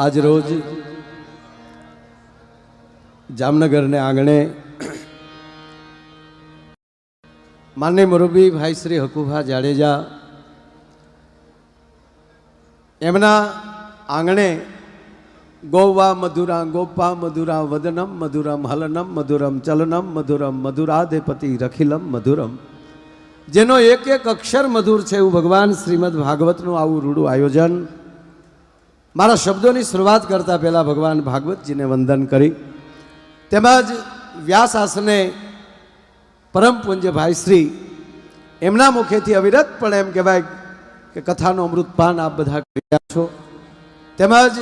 આજ રોજ જામનગરને આંગણે માનનીય મુરબ્બી ભાઈ શ્રી હકુભા જાડેજા એમના આંગણે ગોવા મધુરા ગોપા મધુરા વદનમ મધુરમ હલનમ મધુરમ ચલનમ મધુરમ મધુરાધિપતિ રખિલમ મધુરમ, જેનો એક એક અક્ષર મધુર છે એવું ભગવાન શ્રીમદ ભાગવતનું આવું રૂડું આયોજન. મારા શબ્દોની શરૂઆત કરતા પહેલાં ભગવાન ભાગવતજીને વંદન કરી તેમજ વ્યાસ આસને પરમ પૂજ્ય ભાઈ શ્રી એમના મુખેથી અવિરતપણે એમ કહેવાય કે કથાનો અમૃતપાન આપ બધા કર્યા છો. તેમજ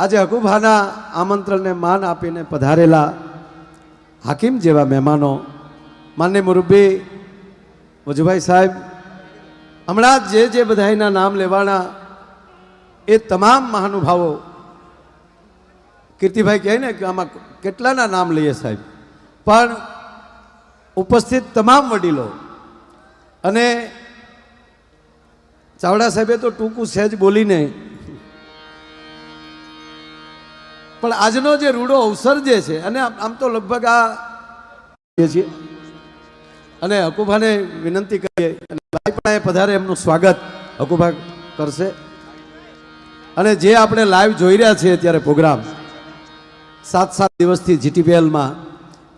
આજે હકુભાના આમંત્રણને માન આપીને પધારેલા હાકીમ જેવા મહેમાનો, માનનીય મુરબ્બી વજુભાઈ સાહેબ, હમણાં જે બધાના નામ લેવાના એ તમામ મહાનુભાવો, કીર્તિભાઈ કહે ને કે આમાં કેટલાના નામ લઈએ સાહેબ, પણ ઉપસ્થિત તમામ વડીલો અને ચાવડા સાહેબે તો ટૂંકું સહેજ બોલીને, પણ આજનો જે રૂડો અવસર જે છે, અને આમ તો લગભગ આ છીએ અને હકુભાને વિનંતી કરીએ અને ભાઈ પણ પધારે એમનું સ્વાગત હકુભા કરશે. અને જે આપણે લાઈવ જોઈ રહ્યા છીએ અત્યારે પ્રોગ્રામ 7 દિવસથી જીટીપીએલમાં,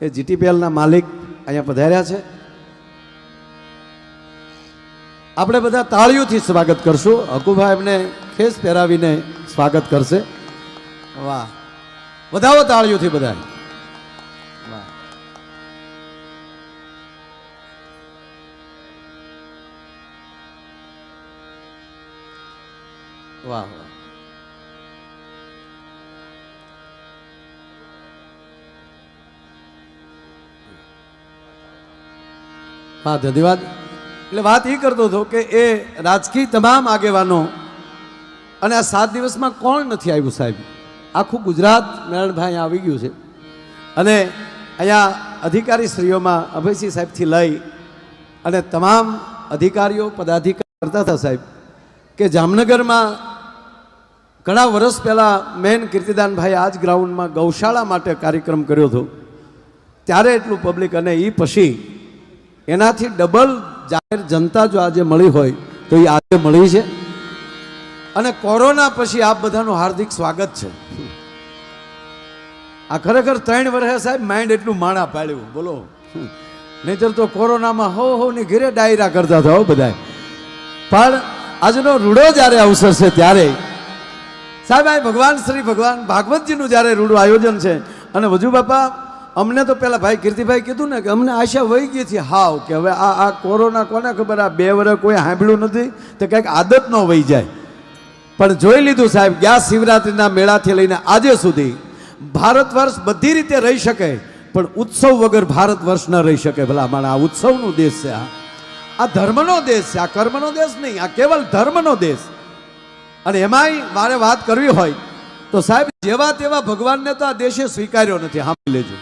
એ જીટીપીએલના માલિક અહીંયા પધાર્યા છે. આપણે બધા તાળીઓથી સ્વાગત કરશું. હકુભા એમને ખેસ પહેરાવીને સ્વાગત કરશે. વાહ, વધાવો તાળીઓથી બધા. વાહ વાહ. હા, ધન્યવાદ. એટલે વાત એ કરતો હતો કે એ રાજકીય તમામ આગેવાનો, અને આ 7 દિવસમાં કોણ નથી આવ્યું સાહેબ? આખું ગુજરાત નારાયણભાઈ આવી ગયું છે. અને અહીંયા અધિકારી શ્રીઓમાં અભયસિંહ સાહેબથી લઈ અને તમામ અધિકારીઓ પદાધિકારી કરતા હતા સાહેબ કે જામનગરમાં ઘણા વર્ષ પહેલાં મેન કીર્તિદાનભાઈ આ જ ગ્રાઉન્ડમાં ગૌશાળા માટે કાર્યક્રમ કર્યો હતો, ત્યારે એટલું પબ્લિક, અને એ પછી એનાથી ડબલ જાહેર જનતા જો આજે મળી હોય તો એ આજે મળી છે. અને કોરોના પછી આપ બધાનું હાર્દિક સ્વાગત છે. આ ખરેખર 3 વર્ષે સાહેબ માઇન્ડ એટલું માણા પાડ્યું, બોલો. નહીતર તો કોરોનામાં હોની ઘેરે ડાયરા કરતા હતા બધા. પણ આજનો રૂડો જ્યારે અવસર છે ત્યારે સાહેબ આ ભગવાન ભાગવતજીનું જ્યારે રૂડું આયોજન છે, અને વજુ બાપા અમને તો પેલા ભાઈ કીર્તિભાઈ કીધું ને કે અમને આશા વહી ગઈ હતી હાવ કે હવે આ કોરોના કોને ખબર, આ 2 વર્ષ કોઈ સાંભળ્યું નથી તો કંઈક આદત ન વહી જાય. પણ જોઈ લીધું સાહેબ, ગયા શિવરાત્રિના મેળાથી લઈને આજે સુધી ભારત વર્ષ બધી રીતે રહી શકે, પણ ઉત્સવ વગર ભારત વર્ષ ન રહી શકે. ભલા માણા, આ ઉત્સવનો દેશ છે, આ ધર્મનો દેશ છે, આ કર્મનો દેશ નહીં, આ કેવલ ધર્મનો દેશ. અને એમાંય મારે વાત કરવી હોય તો સાહેબ જેવા તેવા ભગવાનને તો આ દેશે સ્વીકાર્યો નથી. સાંભળી લેજો,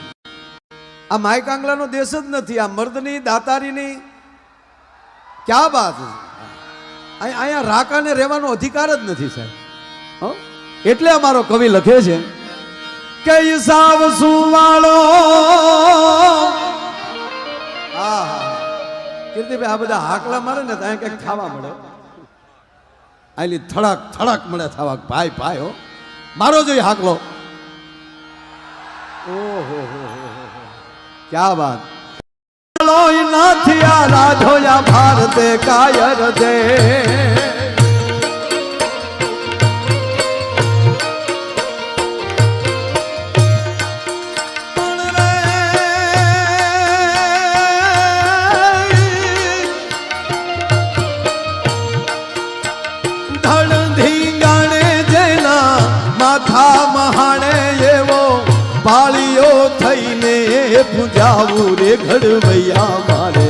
આ માયકાંગલાનો દેશ જ નથી, આ મર્દની દાતારીની ક્યાં વાત છે. અહીંયા રાકાને રહેવાનો અધિકાર જ નથી સાહેબ. એટલે અમારો કવિ લખે છે કે સાવ સુવાળો. કીર્તિભાઈ આ બધા હાકલા મારે ને તો અહીંયા કંઈક ખાવા મળે, આલી થડક થડક મળે થવા. ભાઈ ભાઈ હો, મારો જોઈ હાકલો. ઓહો ક્યાં વાત. રાધોયા ભારતે કાયર દે પૂજાવું રે ઘડવૈયા મારે,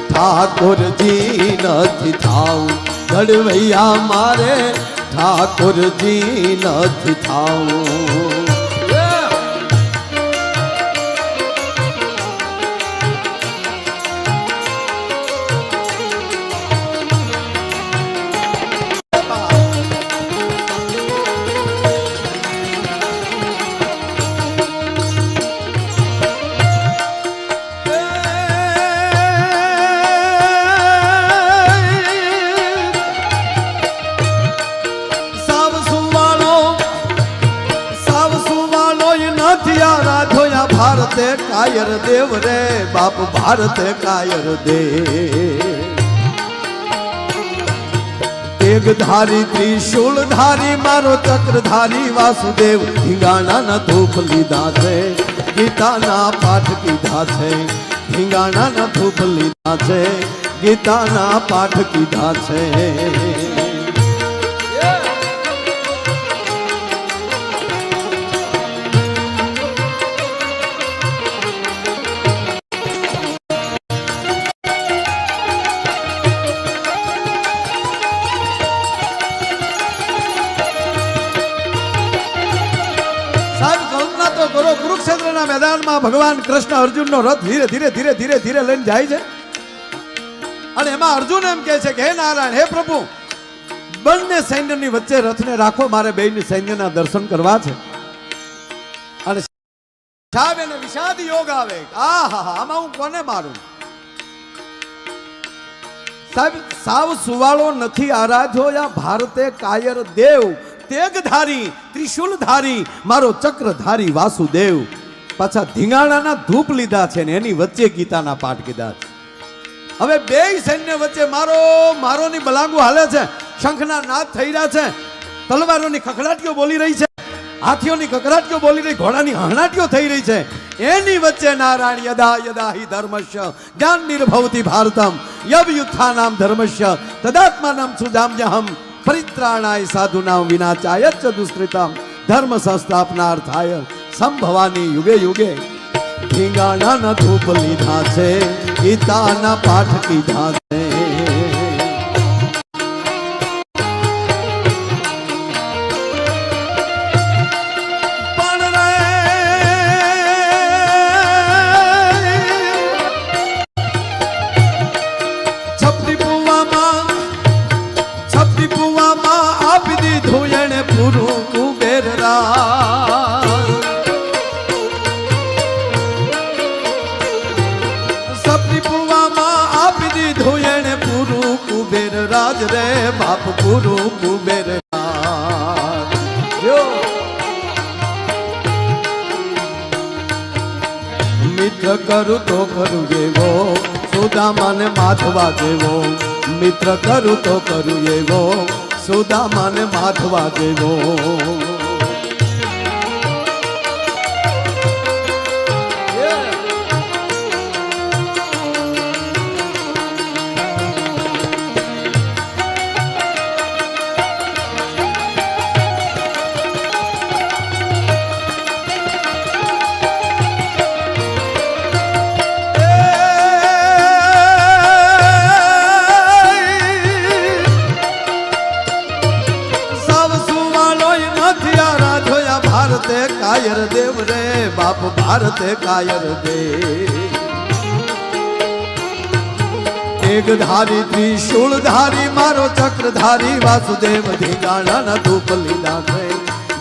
ઠાકોરજી નથી થાવું. ઘડવૈયા મારે ઠાકોરજી નથી થાવું. ભારતે કાયર દેવ રે બાપ ભારતે કાયર દેવ તેગધારી ત્રિશૂળધારી મારો ચક્રધારી વાસુદેવ ઢીંગાણાના ધૂપ લીધા છે ગીતાના પાઠ કીધા છે ઢીંગાણાના ધૂપ લીધા છે ગીતાના પાઠ કીધા છે કુરુક્ષેત્રના મેદાનમાં ભગવાન કૃષ્ણ અર્જુનનો રથ ધીરે ધીરે ધીરે ધીરે ધીરે લઈને જાય છે અને એમાં અર્જુન એમ કહે છે કે હે નારાયણ હે પ્રભુ બંને સૈન્યની વચ્ચે રથને રાખો મારે બેયની સૈન્યના દર્શન કરવા છે અને સાહેબ એને વિષાદ યોગ આવે આમાં હું કોને મારું સાહેબ સાવ સુવાળો નથી આરાધ્યો યા ભારતે કાયર દેવ તેગધારી ત્રિશૂલધારી મારો ચક્રધારી વાસુદેવ પાછા ધીંગાણાના ધૂપ લીધા છે ને એની વચ્ચે ગીતાના પાઠ કીધા છે હવે બેય સૈન્ય વચ્ચે મારોની બલાંગુ હાલે છે શંખના નાદ થઈ રહ્યા છે તલવારોની ખખડાટીઓ બોલી રહી છે હાથીઓની કકરાટીઓ બોલી રહી ઘોડાની હણાટીઓ થઈ રહી છે એની વચ્ચે નારાયણ યદા યદા હિ ધર્મસ્ય જ્ઞાન નિર્ભવતી ભારતમ યવ યુત્થાનામ ધર્મસ્ય તદાત્માનમ સુજામ્યહમ પરિત્રાણાય સાધુનામ વિનાચાય ચ દુષ્કૃતમ ધર્મ સંસ્થાપનાર્થાય સંભવાની યુગે યુગે ઢીંગાણાના ધૂપ લીધા છે ગીતાના પાઠ કીધા છે રાજ રે બાપ ગુરુ કુબેર મિત્ર કરું તો કરું એવો સુદામાને માધવા જેવો મિત્ર કરું તો કરું એવો સુદામાને માધવા જેવો ભારતે કાયર દેવ રે બાપ ભારતે કાયર દેવ તેગધારી ત્રિશૂળધારી મારો ચક્રધારી વાસુદેવ ધીંગાણાના ધૂપ લીધા છે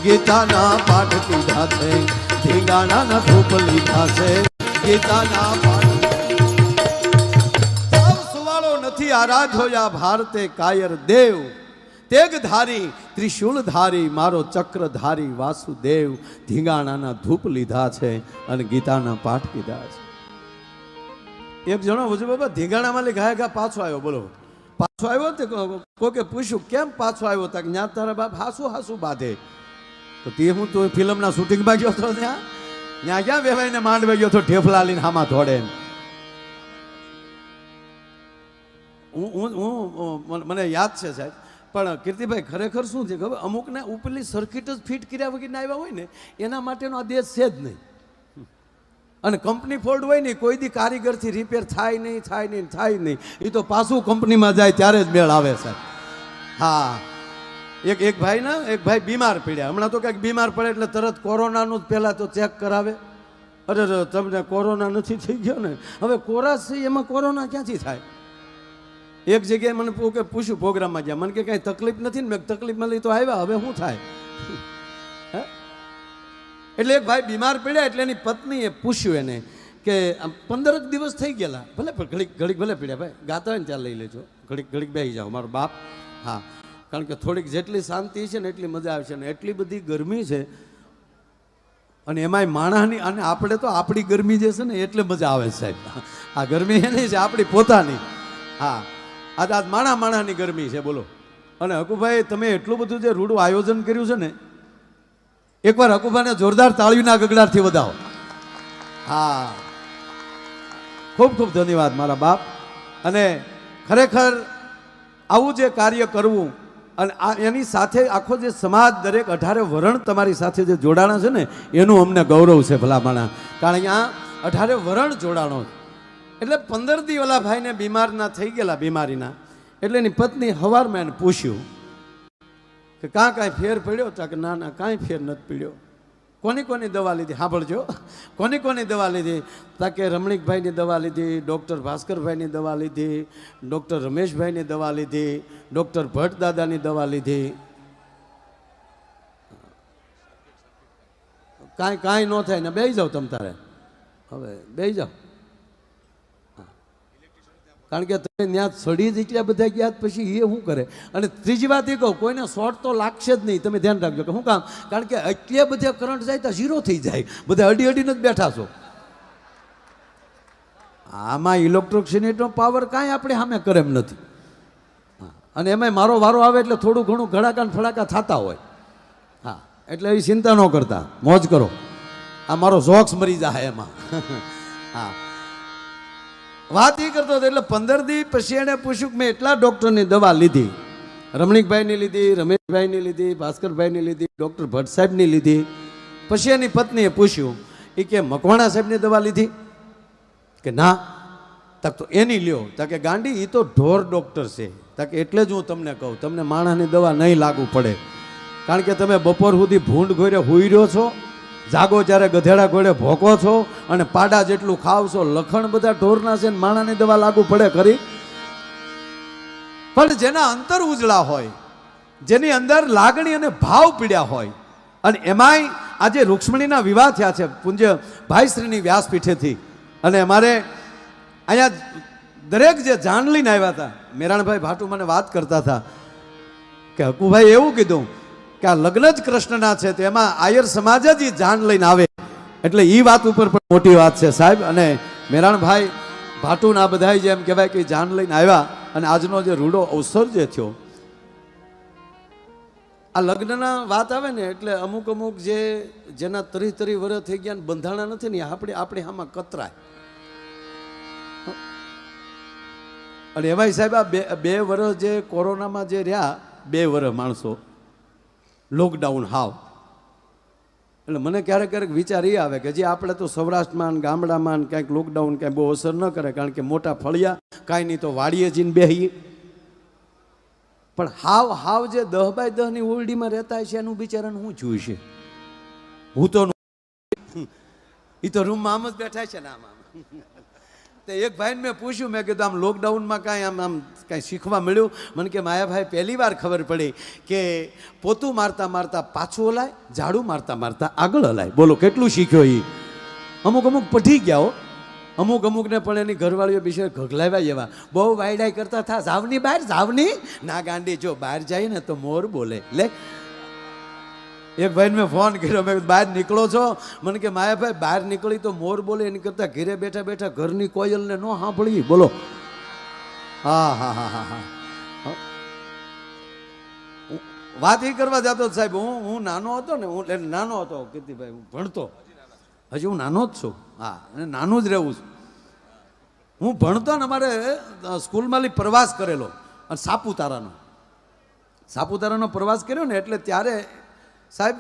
ગીતાના પાઠ કીધા છે ધીંગાણાના ધૂપ લીધા છે ગીતાના પાઠ સૌ સુવાળો નથી આરાધ્યો યા ભારતે કાયર દેવ તેગધારી ત્રિશૂલધારી મારો ચક્રધારી વાસુદેવ ધીંગાણાના ધૂપ લીધા છે અને ગીતાના પાઠ કીધા છે એક જણો વજુ બાબા ધીંગાણામાં લઈ ઘાય ઘા પાછો આવ્યો બોલો પાછો આવ્યો તે કોકે પૂછ્યું કેમ પાછો આવ્યો તક ન્યા તારા બાપ હાસુ હાસુ બાંધે તો તે હું તો ફિલ્મના શૂટિંગમાં ગયો હતો ત્યાં ક્યાં વેવાઈને માંડવે ગયો હતો ઠેફલા લઈને હામાં ધોડે હું મને યાદ છે સાહેબ પણ કીર્તિભાઈ ખરેખર શું છે ખબર અમુકને ઉપરલી સર્કિટ જ ફિટ કર્યા વગર આવ્યા હોય ને એના માટેનો આ દેશ છે જ નહીં અને કંપની ફોલ્ટ હોય ને કોઈ દી કારીગરથી રિપેર થાય નહીં એ તો પાછું કંપનીમાં જાય ત્યારે જ મેળ આવે સાહેબ હા એક ભાઈ બીમાર પડ્યા હમણાં તો કંઈક બીમાર પડે એટલે તરત કોરોનાનું જ પહેલાં તો ચેક કરાવે અરે તમને કોરોના નથી થઈ ગયો ને હવે કોરાસ છે એમાં કોરોના ક્યાંથી થાય એક જગ્યાએ મને પૂછ્યું પ્રોગ્રામમાં ગયા મને કે કાંઈ તકલીફ નથી ને મેં તકલીફમાં લઈ તો આવ્યા હવે શું થાય એટલે એક ભાઈ બીમાર પડ્યા એટલે એની પત્નીએ પૂછ્યું એને કે 15 દિવસ થઈ ગયેલા ભલે ઘડીક ભલે પીડ્યા ભાઈ ગાતા હોય ને ત્યાં લઈ લેજો ઘડીક બેસી જાઓ મારો બાપ હા કારણ કે થોડીક જેટલી શાંતિ છે ને એટલી મજા આવશે ને એટલી બધી ગરમી છે અને એમાંય માણસની, અને આપણે તો આપણી ગરમી જે છે ને એટલે મજા આવે છે સાહેબ. આ ગરમી એની છે આપણી પોતાની. હા, આજ માણાની ગરમી છે બોલો. અને હકુભાઈ તમે એટલું બધું જે રૂડું આયોજન કર્યું છે ને, એકવાર હકુભાઈને જોરદાર તાળીના ગગડાટથી વધાવો. હા, ખૂબ ખૂબ ધન્યવાદ મારા બાપ. અને ખરેખર આવું જે કાર્ય કરવું, અને એની સાથે આખો જે સમાજ, દરેક 18 વરણ તમારી સાથે જે જોડાણા છે ને, એનું અમને ગૌરવ છે ભલામણા. કારણ કે આ 18 વરણ જોડાણો. એટલે 15 દી ઓલા ભાઈને બીમારના થઈ ગયેલા, બીમારીના. એટલે એની પત્ની હવારમાં એને પૂછ્યું કે કાંઈ ફેર પડ્યો? તા કે ના કાંઈ ફેર નથી પડ્યો. કોની દવા લીધી? સાંભળજો, કોની દવા લીધી? તા કે રમણીકભાઈની દવા લીધી, ડૉક્ટર ભાસ્કરભાઈની દવા લીધી, ડૉક્ટર રમેશભાઈની દવા લીધી, ડૉક્ટર ભટ્ટ દાદાની દવા લીધી. કાંઈ ન થાય ને બેસી જાઓ તમ તારે. હવે બેસી જાઓ. કારણ કે તમે ત્યાં સડી જ એટલા બધા ગયા પછી એ શું કરે? અને ત્રીજી વાત એ કહું, કોઈને શોર્ટ તો લાગશે જ નહીં. તમે ધ્યાન રાખજો કે શું કામ? કારણ કે એટલા બધા કરંટ જાય તો ઝીરો થઈ જાય. બધા અડીને જ બેઠા છો. આમાં ઇલેક્ટ્રિસિટીનો પાવર કાંઈ આપણે સામે કરે એમ નથી. અને એમાંય મારો વારો આવે એટલે થોડું ઘણું ઘડાકા ફડાકા થતા હોય. હા, એટલે એવી ચિંતા ન કરતા, મોજ કરો. આ મારો જોક્સ મરી જાય એમાં. હા, વાત એ કરતો હતો. એટલે 15 દી પછી એણે પૂછ્યું કે મેં એટલા ડૉક્ટરની દવા લીધી, રમણીકભાઈની લીધી, રમેશભાઈની લીધી, ભાસ્કરભાઈની લીધી, ડૉક્ટર ભટ્ટ સાહેબની લીધી. પછી એની પત્નીએ પૂછ્યું, એ કે મકવાણા સાહેબની દવા લીધી? કે ના. તક તો એની લ્યો. તા કે ગાંડી, એ તો ઢોર ડૉક્ટર છે. તા કે એટલે જ હું તમને કહું, તમને માણસની દવા નહીં લાગુ પડે. કારણ કે તમે બપોર સુધી ભૂંડ ઘોડે હુઈ રહ્યો છો, જાગો ત્યારે ગધેડા ઘોડે ભોકો છો, અને પાડા જેટલું ખાવ છો. લખણ બધા ઢોરના છે ને માણાની દવા લાગુ પડે ખરી? પણ જેના અંતર ઉજળા હોય, જેની અંદર લાગણી અને ભાવ પીડ્યા હોય, અને એમાંય આજે રૂક્ષ્મણીના વિવાહ થયા છે પૂજ્ય ભાઈશ્રીની વ્યાસપીઠેથી. અને અમારે અહીંયા દરેક જે જાન લઈને આવ્યા હતા, મેરાણભાઈ ભાટુ મને વાત કરતા હતા કે હકુભાઈ એવું કીધું કે આ લગ્ન જ કૃષ્ણના છે, તો એમાં આયર સમાજ જ જાન લઈને આવે. એટલે એ વાત ઉપર પણ મોટી વાત છે સાહેબ. અને મેરાણભાઈ ભાટુન આ બધા જેમ કહેવાય કે જાન લઈને આવ્યા. અને આજનો જે રૂડો અવસર જે થયો, આ લગ્નના વાત આવે ને એટલે અમુક જેના 30 વર્ષ થઈ ગયા બંધાણા નથી ને, આપણે આમાં કતરાય. અને એમાંય સાહેબ આ બે વર્ષ જે કોરોનામાં જે રહ્યા, 2 વર્ષ માણસો લોકડાઉન હાવ. એટલે મને ક્યારેક વિચાર એ આવે કે જે આપણે તો સૌરાષ્ટ્રમાં ગામડામાં ક્યાંક લોકડાઉન કાંઈ બહુ અસર ન કરે, કારણ કે મોટા ફળિયા, કાંઈ નહીં તો વાડીએ જઈને બેહીએ. પણ હાવ જે 10 બાય 10ની ઓરડીમાં રહેતા છે એનું બિચારાને શું જોયું છે? હું તો એ તો રૂમમાં આમ જ બેઠા છે ને આમ. તો એક ભાઈને મેં પૂછ્યું, મેં કીધું આમ લોકડાઉનમાં કાંઈ આમ કાંઈ શીખવા મળ્યું? મને કે માયાભાઈ પહેલી વાર ખબર પડી કે પોતું મારતા મારતા પાછું હલાય, ઝાડુ મારતા મારતા આગળ હલાય. બોલો કેટલું શીખ્યો એ. અમુક પઢી ગયા હો, અમુકને પણ એની ઘરવાળીઓ વિશે ઘગલાવ્યા એવા. બહુ વાયડાઈ કરતા થા, જાવની બહાર જાવની ના ગાંડી, જો બહાર જાય ને તો મોર બોલે. લે એક ભાઈને મેં ફોન કર્યો, મેં બહાર નીકળો છો? મને કે માયાભાઈ બહાર નીકળી તો મોર બોલે, એની કરતા ઘરે બેઠા બેઠા ઘરની કોયલને ન સાંભળી. બોલો. હા. વાત એ કરવા જતો સાહેબ, હું નાનો હતો ને, હું નાનો હતો કીર્તિભાઈ, હું ભણતો, હજી હું નાનો જ છું. હા, અને નાનું જ રહેવું છું. હું ભણતો ને અમારે સ્કૂલમાં પ્રવાસ કરેલો, અને સાપુતારાનો પ્રવાસ કર્યો ને, એટલે ત્યારે સાહેબ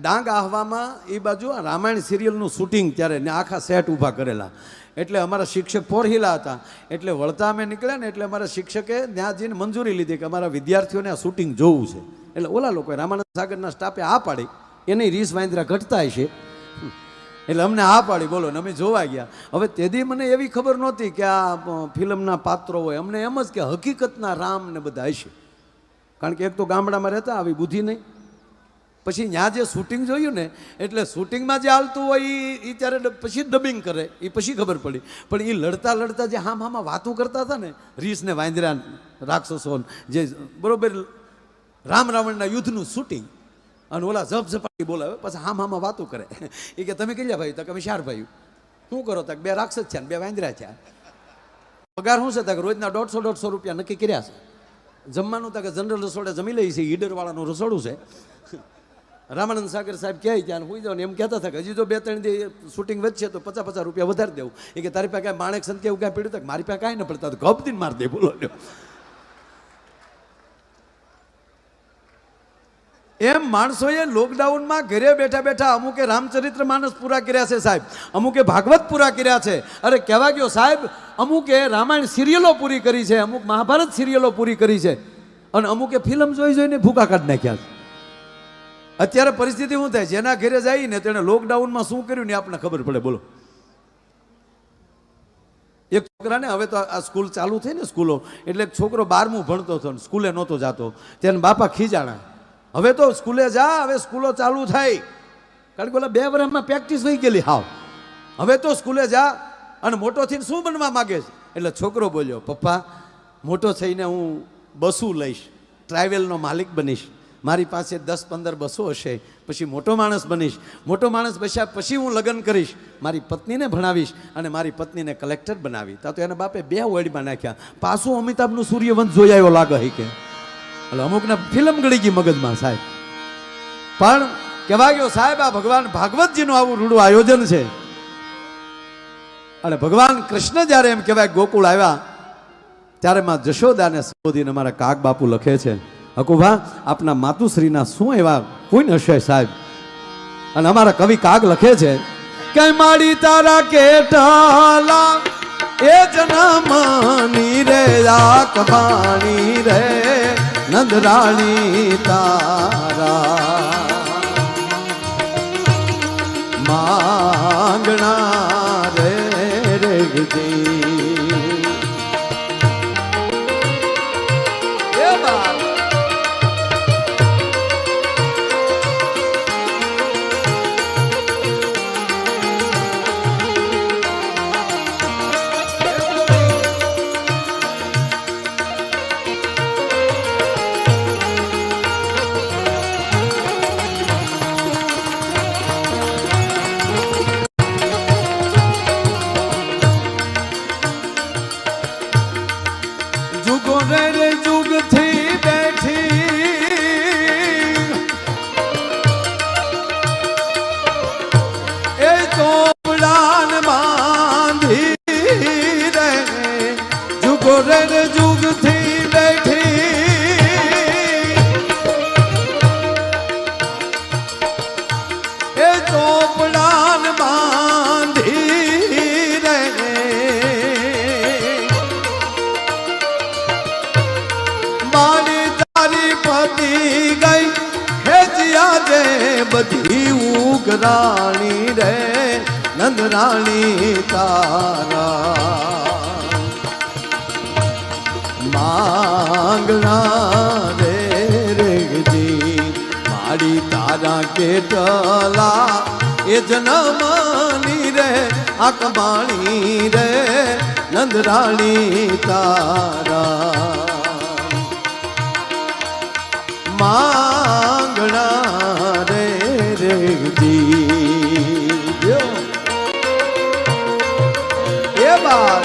ડાંગ આહવામાં એ બાજુ રામાયણ સિરિયલનું શૂટિંગ, ત્યારે આખા સેટ ઊભા કરેલા. એટલે અમારા શિક્ષક પોરહિલા હતા. એટલે વળતા અમે નીકળ્યા ને એટલે અમારા શિક્ષકે ત્યાં જઈને મંજૂરી લીધી કે અમારા વિદ્યાર્થીઓને આ શૂટિંગ જોવું છે. એટલે ઓલા લોકોએ રામાનંદ સાગરના સ્ટાફે આ પાડી, એની રીસ વાંદરા ઘટતા હશે એટલે અમને આ પાડી. બોલો ને અમે જોવા ગયા. હવે તેથી મને એવી ખબર નહોતી કે આ ફિલ્મના પાત્રો હોય, અમને એમ જ કે હકીકતના રામ ને બધા હશે. કારણ કે એક તો ગામડામાં રહેતા, આવી બુદ્ધિ નહીં. પછી ત્યાં જે શૂટિંગ જોયું ને, એટલે શૂટિંગમાં જે હાલતું હોય એ ત્યારે પછી ડબિંગ કરે, એ પછી ખબર પડી. પણ એ લડતા જે હામાં વાતો કરતા હતા ને, રીસ ને વાંદરા રાક્ષસો, જે બરોબર રામ રાવણના યુદ્ધનું શૂટિંગ, અને ઓલા ઝપઝપાટી બોલાવે, પછી હામાં વાતો કરે. એ કે તમે કેટલા ભાઈ? તો કે અમે 4 ભાઈ. શું કરો? તક 2 રાક્ષસ છે ને 2 વાંદરા છે. પગાર શું છે? તક રોજના 150-150 રૂપિયા નક્કી કર્યા છે. જમવાનું તક જનરલ રસોડે જમી લઈ છે, હીડરવાળાનું રસોડું છે. રામાનંદ સાગર સાહેબ કહે ત્યાં હોઈ જાવ ને એમ કહેતા હતા કે હજી જો 2-3 દી શૂટિંગ વધશે તો 50-50 રૂપિયા વધારી દેવું. એ કે તારી પાસે કાંઈ માણેક સંત એવું કાંઈ પીડ્યું? તક મારી પાસે કાંઈ ન પડતા, તો ગપ દીને માર દે. બોલો એમ માણસોએ લોકડાઉનમાં ઘરે બેઠા બેઠા અમુકે રામચરિત્ર માનસ પૂરા કર્યા છે સાહેબ, અમુકે ભાગવત પૂરા કર્યા છે. અરે કહેવા ગયો સાહેબ, અમુકે રામાયણ સિરિયલો પૂરી કરી છે, અમુક મહાભારત સિરિયલો પૂરી કરી છે, અને અમુકે ફિલ્મ જોઈ જોઈને ભૂકા કાઢી નાખ્યા છે. અત્યારે પરિસ્થિતિ શું થાય? જેના ઘરે જાય ને તેણે લોકડાઉનમાં શું કર્યું ને આપણને ખબર પડે. બોલો, એક છોકરાને હવે તો આ સ્કૂલ ચાલુ થઈ ને સ્કૂલો, એટલે એક છોકરો 12મું ભણતો હતો ને સ્કૂલે નહોતો જતો. તેને બાપા ખીજાણા, હવે તો સ્કૂલે જા, હવે સ્કૂલો ચાલુ થાય. કારણ કે ઓલા 2 વર્ષમાં પ્રેક્ટિસ થઈ ગયેલી હાવ. હવે તો સ્કૂલે જા, અને મોટો થઈને શું બનવા માગે છે? એટલે છોકરો બોલ્યો, પપ્પા મોટો થઈને હું બસો લઈશ, ટ્રાવેલનો માલિક બનીશ, મારી પાસે 10-15 બસો હશે, પછી મોટો માણસ બનીશ, મોટો માણસ બન્યા પછી હું લગ્ન કરીશ, મારી પત્નીને ભણાવીશ અને મારી પત્નીને કલેક્ટર બનાવી. તા તો એના બાપે 2 વર્ડમાં નાખ્યા. પાછું અમિતાભનું સૂર્યવંશ જોઈ આવ્યો લાગે હી કે. એટલે અમુકને ફિલ્મ ગળી ગઈ મગજમાં સાહેબ. પણ કહેવા ગયો સાહેબ, આ ભગવાન ભાગવતજીનું આવું રૂડું આયોજન છે. અને ભગવાન કૃષ્ણ જ્યારે એમ કહેવાય ગોકુળ આવ્યા, ત્યારે માં જશોદાને સંબોધીને અમારા કાગ બાપુ લખે છે, હકુભા આપના માતુશ્રીના શું એવા પુણ્ય હશે સાહેબ. અને અમારા કવિ કાગ લખે છે કે માડી તારા કેટલા એ જનમની રે આક પાણી રે નંદરાણી તારા માંગણા રે રેગજી. બધી ઉગરાણી રે નંદરાણી તારા માંગણા રે રેગજી. માડી તારા કેટલા એ જનમની રે આકબાણી રે નંદરાણી તારા માંગણા રે રેગજી. એ બાત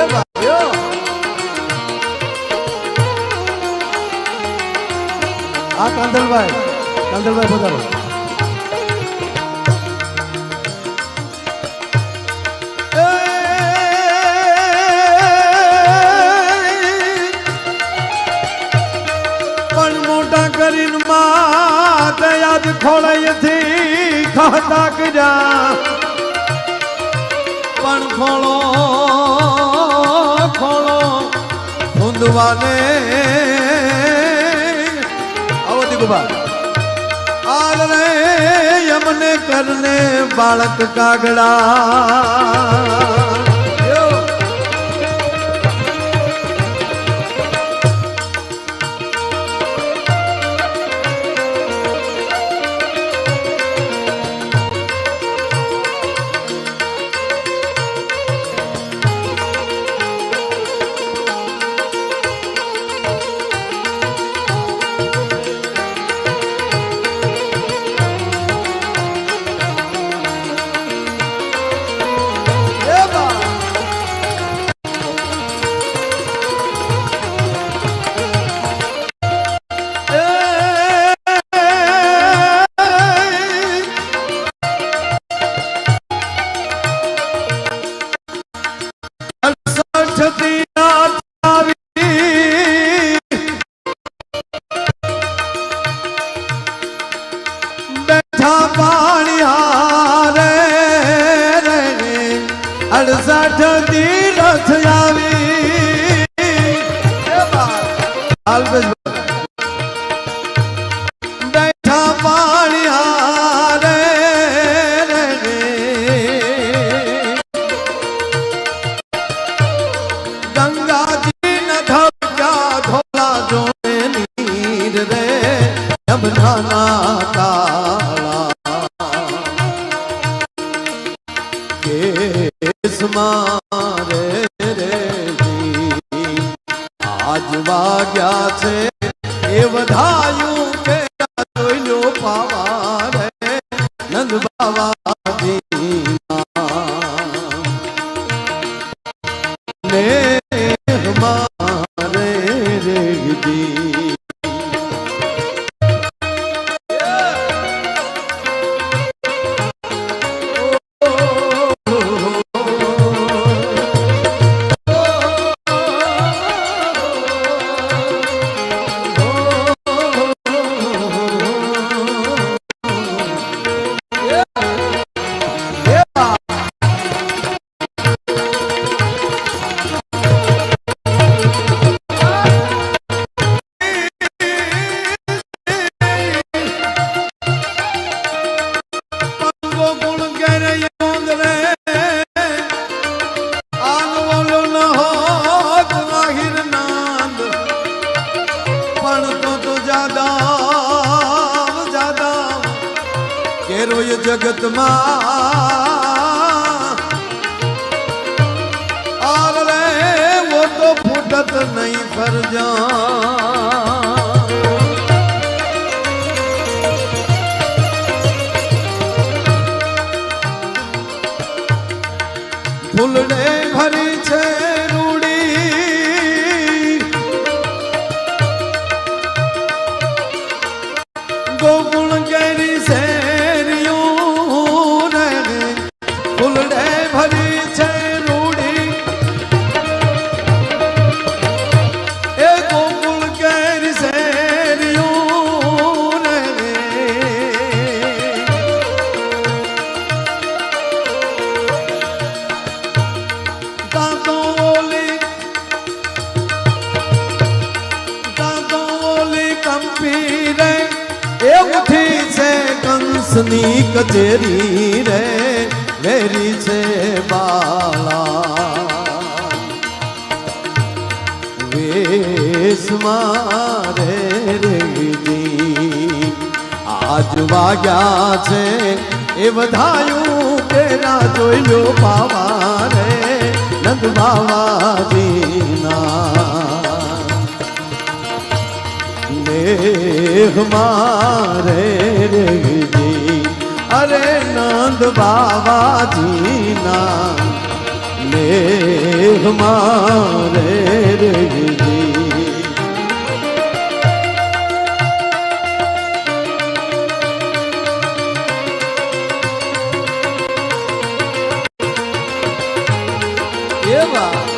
એ બાત આ કાંદલભાઈ પધારો. યાદ ખોળાઈથી ખાતા કર્યા, પણ ખોળો ફૂંદવાને આવો દીકુબા આલ રે યમને કરને બાળક કાગડા. મારે રેજી આજ વાગ્યા છે એ વધાયું કે જોઈ લો પાવા રે નંદ બાવાજી ને મારે રેજી जगत आर रे वो तो फूटत नहीं फरजा फूलड़े भरी छे रूड़ी गोकुल केरी से કંસની કચેરી રે વેરી છે બાળા વેશ મારે રેજી આજ વાગ્યા છે એ વધાયું કે ના જોઈ લો પાવા રે નંદ બાવાજીના દેહ મારે રેજી અરે નંદ બાવાજીના દેહ મારે રેજી એવા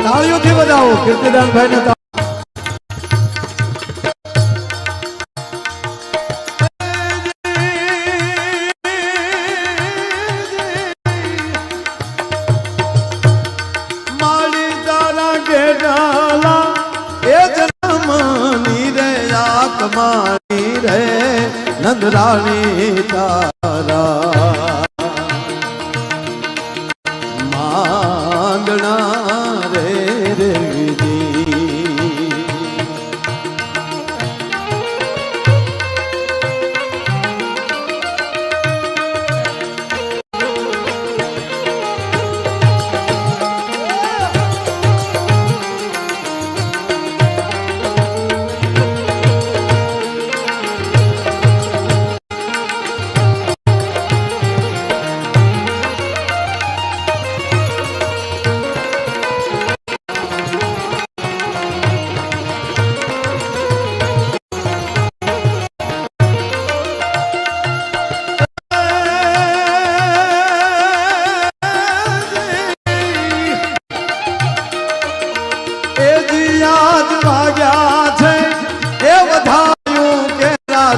તાળીઓથી બજાવો કીર્તિદાનભાઈ ને મારી તારા ઘેરાલા એ જન્મની રે આત્માની રે નંદરાણી તારા માંગણા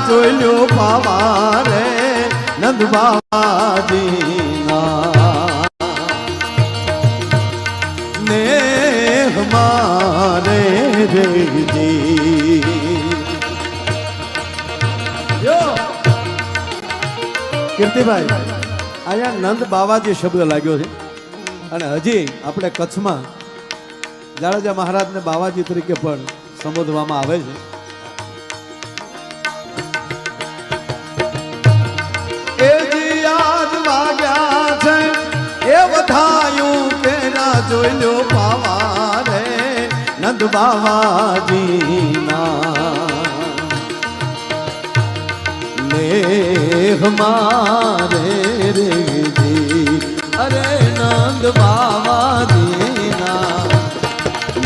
જોયો પાવા રે નંદ બાવાજીના નેહ મારે રેજી કીર્તિભાઈ અહીંયા નંદ બાવાજી શબ્દ લાગ્યો છે અને હજી આપણે કચ્છમાં જાડેજા મહારાજને બાવાજી તરીકે પણ સંબોધવામાં આવે છે. એ જી આજ વાગ્યા છે એ વધાયું કે ના જોઈ લો પાવા રે નંદ બાવાજી ના મેઘ મારે રે જી અરે નંદ બાવાજી ના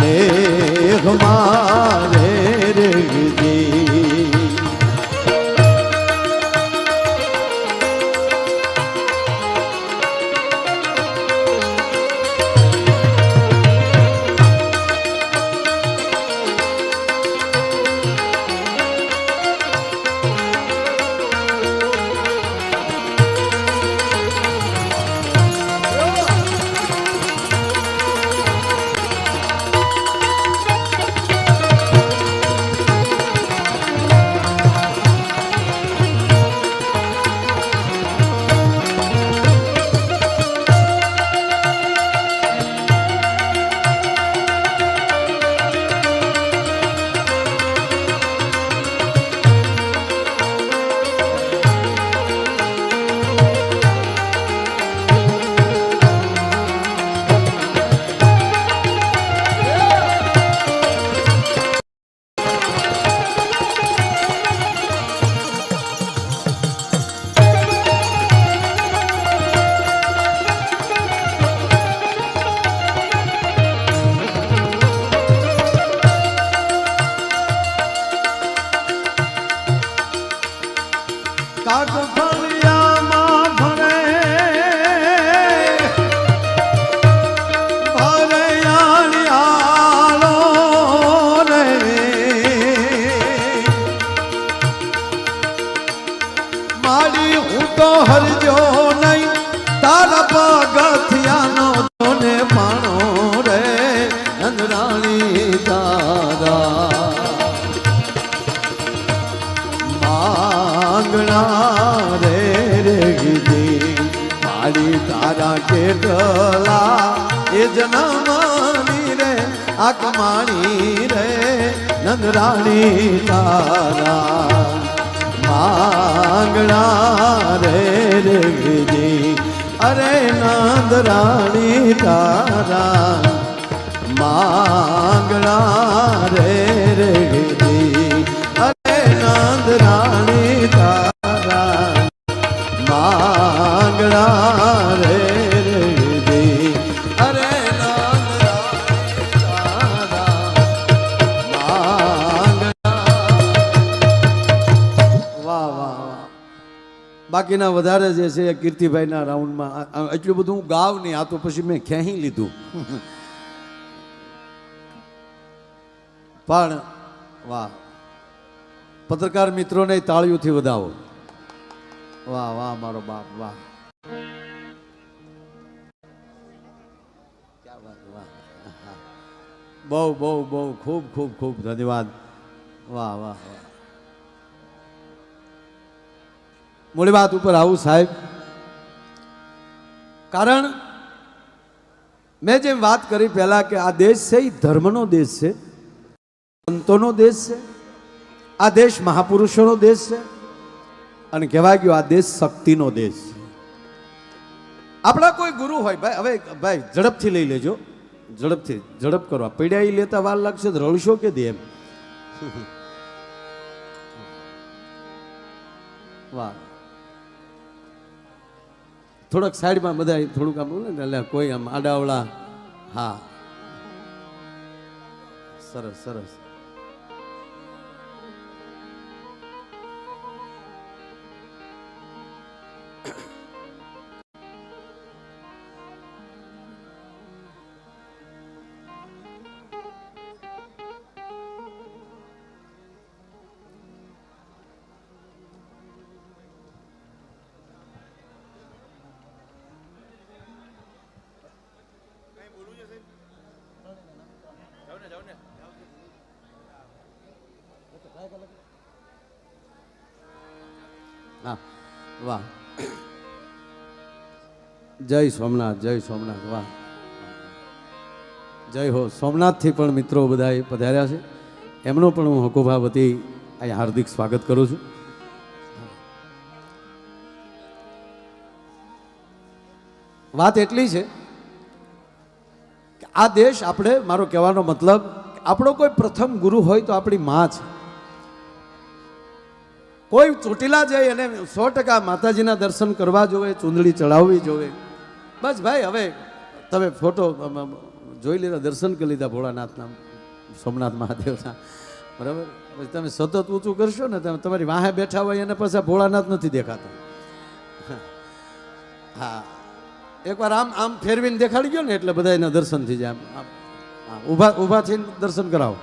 મેઘ મારે રે જી હરજો નહીં તારા પગથિયાનો તોને પાણો રે નંદરાણી તારા માંગણા રે રે ગીધી મારી તારા કેટલા એ જન્મની રે આકમાણી રે નંદરાણી તારા માંગણા રે રે જી અરે નંદ રાણી તારા માંગણા રે રે જી અરે નંદ રાણી તારા માંગણા રે રે જી અરે નંદ રાણી તારા માંગણા. બાકીના વધારે જે છે એ કીર્તિભાઈના રાઉન્ડમાં એટલું બધું હું ગાવ નહીં, આ તો પછી મેં ખેંચી લીધું. પણ વાહ, પત્રકાર મિત્રોને તાળીઓથી વધાવો. વાહ વાહ મારો બાપ વાહ, બહુ બહુ બહુ ખૂબ ખૂબ ખૂબ ધન્યવાદ. વાહ વાહ વાહ. મૂળ વાત ઉપર આવું સાહેબ, કારણ મેં જેમ વાત કરી પહેલા કે આ દેશ છે એ ધર્મનો દેશ છે, સંતોનો દેશ છે, આ દેશ મહાપુરુષોનો દેશ છે અને કહેવાય ગયું આ દેશ શક્તિનો દેશ છે. આપણા કોઈ ગુરુ હોય ભાઈ, હવે ભાઈ ઝડપથી લઈ લેજો, ઝડપથી ઝડપ કરવા પીડ્યા લેતા વાર લાગશે તો રળશો કે દે એમ. વાહ, થોડોક સાઈડમાં બધા થોડુંક આમ બોલે ને એટલે કોઈ આમ આડાવડા. હા સરસ સરસ. હા વાહ, જય સોમનાથ, જય સોમનાથ. વાહ, જય હો. સોમનાથથી પણ મિત્રો બધા પધાર્યા છે, એમનો પણ હું હકુભા વતી અહીં હાર્દિક સ્વાગત કરું છું. વાત એટલી છે કે આ દેશ આપણે, મારો કહેવાનો મતલબ, આપણો કોઈ પ્રથમ ગુરુ હોય તો આપણી માં છે. કોઈ ચોટીલા જાય અને 100% માતાજીના દર્શન કરવા જોવે, ચૂંદડી ચડાવવી જોવે. બસ ભાઈ, હવે તમે ફોટો જોઈ લીધા, દર્શન કરી લીધા ભોળાનાથના, સોમનાથ મહાદેવના, બરાબર. પછી તમે સતત ઊંચું કરશો ને, તમે તમારી વાહે બેઠા હોય અને પછી ભોળાનાથ નથી દેખાતા. હા, એકવાર આમ આમ ફેરવીને દેખાડી ગયો ને એટલે બધા એના દર્શન થઈ જાય. આમ ઊભા થઈને દર્શન કરાવો.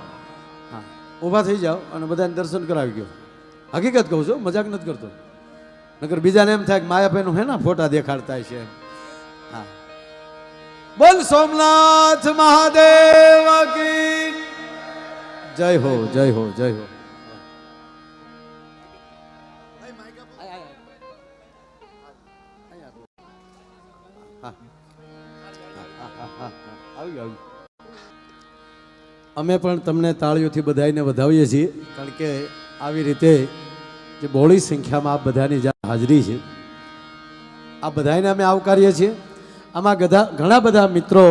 હા, ઊભા થઈ જાઓ અને બધાને દર્શન કરાવી ગયો. હકીકત કહું છું, મજાક નથી કરતો. નકર બીજાને એમ થાય કે માયાભાઈનું હે ને ફોટા દેખાડતા છે. હા, બોલ સોમનાથ મહાદેવ કી જય હો, જય હો, જય હો. અમે પણ તમને તાળીઓથી બધાને વધાવીએ છીએ, કારણ કે આવી રીતે જે બહોળી સંખ્યામાં આ બધાની જ્યાં હાજરી છે, આ બધાને અમે આવકારીએ છીએ. આમાં ઘણા બધા મિત્રો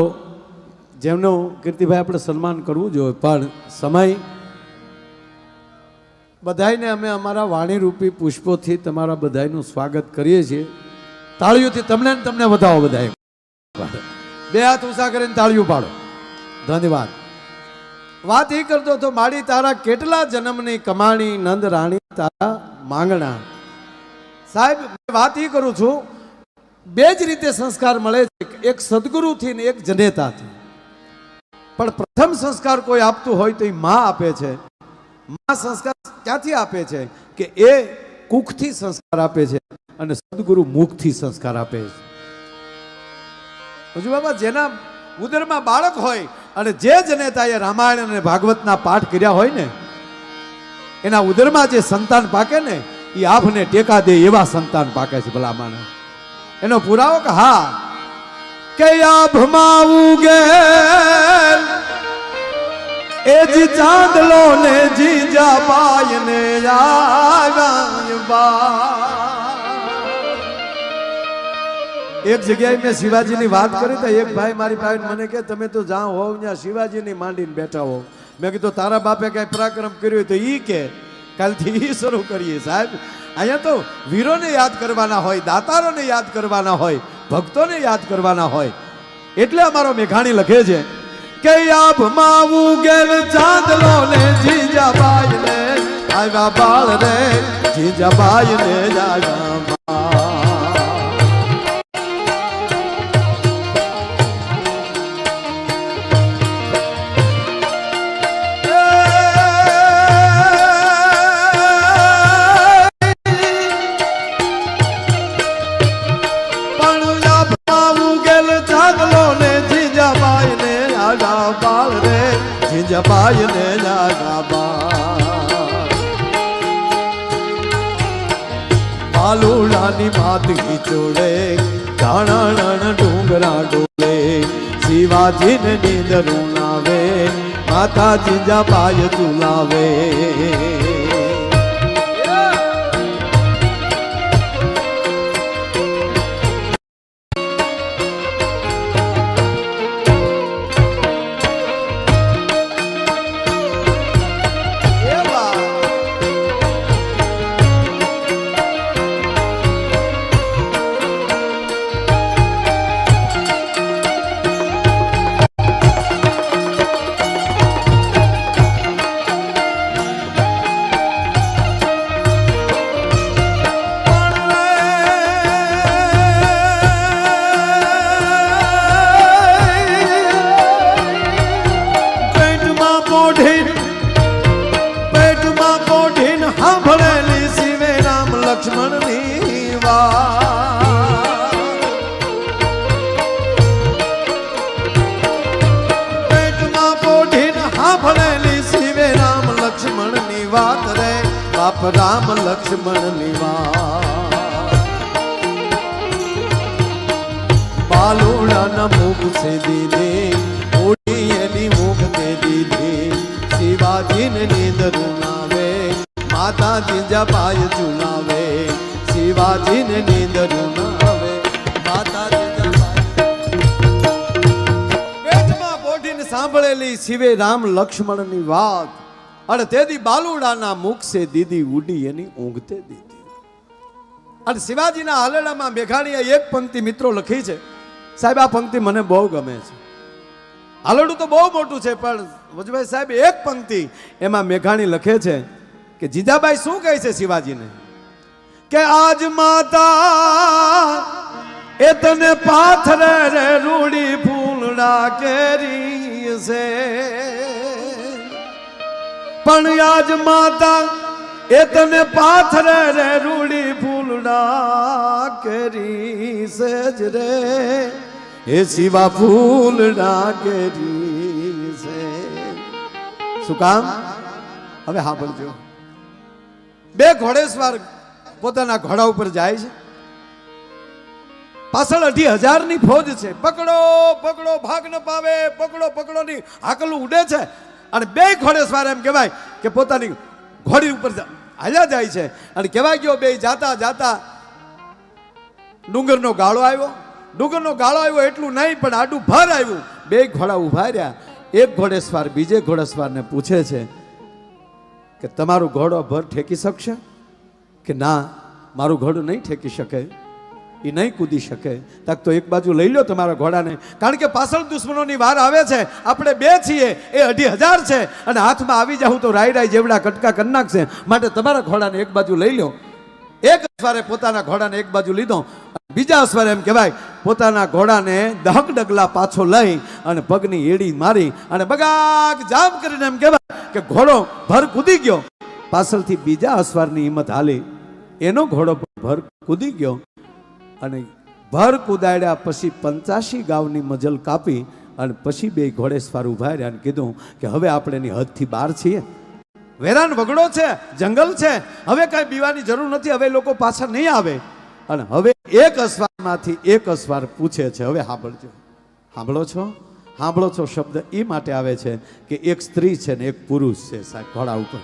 જેમનું કીર્તિભાઈ આપણે સન્માન કરવું જોઈએ, પણ સમય, બધાને અમે અમારા વાણીરૂપી પુષ્પોથી તમારા બધાનું સ્વાગત કરીએ છીએ. તાળીઓથી તમને ને તમને વધાવો. બધા બે હાથ ઊંચા કરીને તાળીઓ પાડો. ધન્યવાદ. વાત એ કરતો તો, માડી તારા કેટલા જન્મની કમાણી, નંદ રાણી તારા માંગણા. સાહેબ, વાત એ કરું છું, બે જ રીતે સંસ્કાર મળે છે, એક સદગુરુથી ને એક જનેતાથી. પણ પ્રથમ સંસ્કાર કોઈ આપતું હોય તો એ માં આપે છે. માં સંસ્કાર ક્યાંથી આપે છે કે એ કુખથી સંસ્કાર આપે છે અને સદગુરુ મુખથી સંસ્કાર આપે છે. હજુ બાબા, જેના ઉદરમાં બાળક હોય અને જે જનેતાએ રામાયણ અને ભાગવતના પાઠ કર્યા હોય ને, એના ઉદરમાં જે સંતાન પાકે ને, એ આભને ટેકા દે એવા સંતાન પાકે છે. ભલા માણસ, એનો પુરાવો કે હા, કે આભમાં ઉગે એ જી ચાંદલો ને જીજા પાય ને એક જગ્યાએ મેં શિવાજીની વાત કરી તો એક ભાઈ મારી પાસે મને કે તમે તો જ્યાં હોવ ત્યાં શિવાજીની માંડીને બેઠા હો. મેં કીધું તારા બાપે કઈ પરાક્રમ કર્યું હોય તો ઈ કે, કાલથી ઈ શરૂ કરીએ. સાહેબ, અહીંયા તો વીરોને યાદ કરવાના હોય, દાતારોને યાદ કરવાના હોય, ભક્તોને યાદ કરવાના હોય. એટલે અમારો મેઘાણી લખે છે કે આભમાં ઉગેલ ચાંદલો ને જીજાબાઈ ને આવ્યા બાળ રે, જીજાબાઈ ને આવ્યા. જબાય ને બાલુડાની માતકી ચોડે, ધાણાણ ડુંગરા ડોલે, શિવાજી ને નીંદરું નાવે, માતાજી જબાય તુલાવે. લક્ષ્મણની વાત પેટમાં પોઢીને સાંભળેલી શિવે રામ લક્ષ્મણની વાત રે, બાપ રામ લક્ષ્મણની વાત. બાલુડાના મુખ સીધી ઓડી જીજાબાઈ ઝુલાવે, શિવાજીને નીંદર ન આવે. માતા પેટમાં પોઢીને સાંભળેલી શિવે રામ લક્ષ્મણની વાત, અને તેથી બાલુડાના મુખ સે દીદી ઉડી એની ઊંઘતે દીધી. અને શિવાજીના હાલડામાં મેઘાણીએ એક પંક્તિ મિત્રો લખી છે. સાહેબ આ પંક્તિ મને બહુ ગમે છે. હાલડું તો બહુ મોટું છે, પણ વજભાઈ સાહેબ એક પંક્તિ એમાં મેઘાણી લખે છે કે જીજાબાઈ શું કહે છે શિવાજીને કે આજ માતા એ તને પાથરે રે રૂડી ફૂલડા કેરી છે, પણ આજ માતા એ તને પાથરે રે રૂડી ફૂલડા કેરી સેજ રે, એ શિવા ફૂલડા કેરી છે. શું કામ? હવે હા બોલજો. બે ઘોડેસવાર પોતાના ઘોડા ઉપર જાય છે, પાછળ 2,500 ની ફોજ છે. પકડો પકડો ભાગ ન પાવે, પકડો પકડો ની હાકલું ઉડે છે. અને બે ઘોડેસવાર એમ કહેવાય કે પોતાની ઘોડી ઉપર હાલ્યા જાય છે. અને કહેવાય ગયો બે જાતા જાતા ડુંગરનો ગાળો આવ્યો. ડુંગરનો ગાળો આવ્યો એટલું નહીં, પણ આડું ભર આવ્યું. બે ઘોડા ઉભા રહ્યા. એક ઘોડેસવાર બીજે ઘોડેસવારને પૂછે છે કે તમારું ઘોડો ભર ઠેકી શકશે? કે ના, મારું ઘોડું નહીં ઠેકી શકે, એ નહીં કૂદી શકે. તાક તો એક બાજુ લઈ લો તમારા ઘોડાને, કારણ કે પાછળ દુશ્મનોની વાર આવે છે. આપણે બે છીએ, એ 2,500 છે, અને હાથમાં આવી જાઉં તો રાય રાય જેવડા કટકા કરી નાખશે. માટે તમારા ઘોડાને એક બાજુ લઈ લો. એક અસવારે પોતાના ઘોડાને એક બાજુ લીધો. બીજા અસવારે એમ કહેવાય પોતાના ઘોડાને 10 ડગલા પાછો લઈ અને પગની એડી મારી અને બગાક જામ કરીને એમ કહેવાય કે ઘોડો ભર કૂદી ગયો. પાછળથી બીજા અસવારની હિંમત હાલી, એનો ઘોડો ભર કૂદી ગયો. અને ભર કુદાડ્યા પછી 85 ગાવની મજલ કાપી અને પછી બે ઘોડેસવાર ઉભા રહ્યા અને કીધું કે હવે આપણે એની હદથી બહાર છીએ. વેરાન વગડો છે, જંગલ છે, હવે કાંઈ બીવાની જરૂર નથી, હવે લોકો પાછા નહીં આવે. અને હવે એક અસવારમાંથી એક અસવાર પૂછે છે, હવે સાંભળજો. સાંભળો છો? સાંભળો છો શબ્દ એ માટે આવે છે કે એક સ્ત્રી છે ને એક પુરુષ છે સાહેબ ઘોડા ઉપર.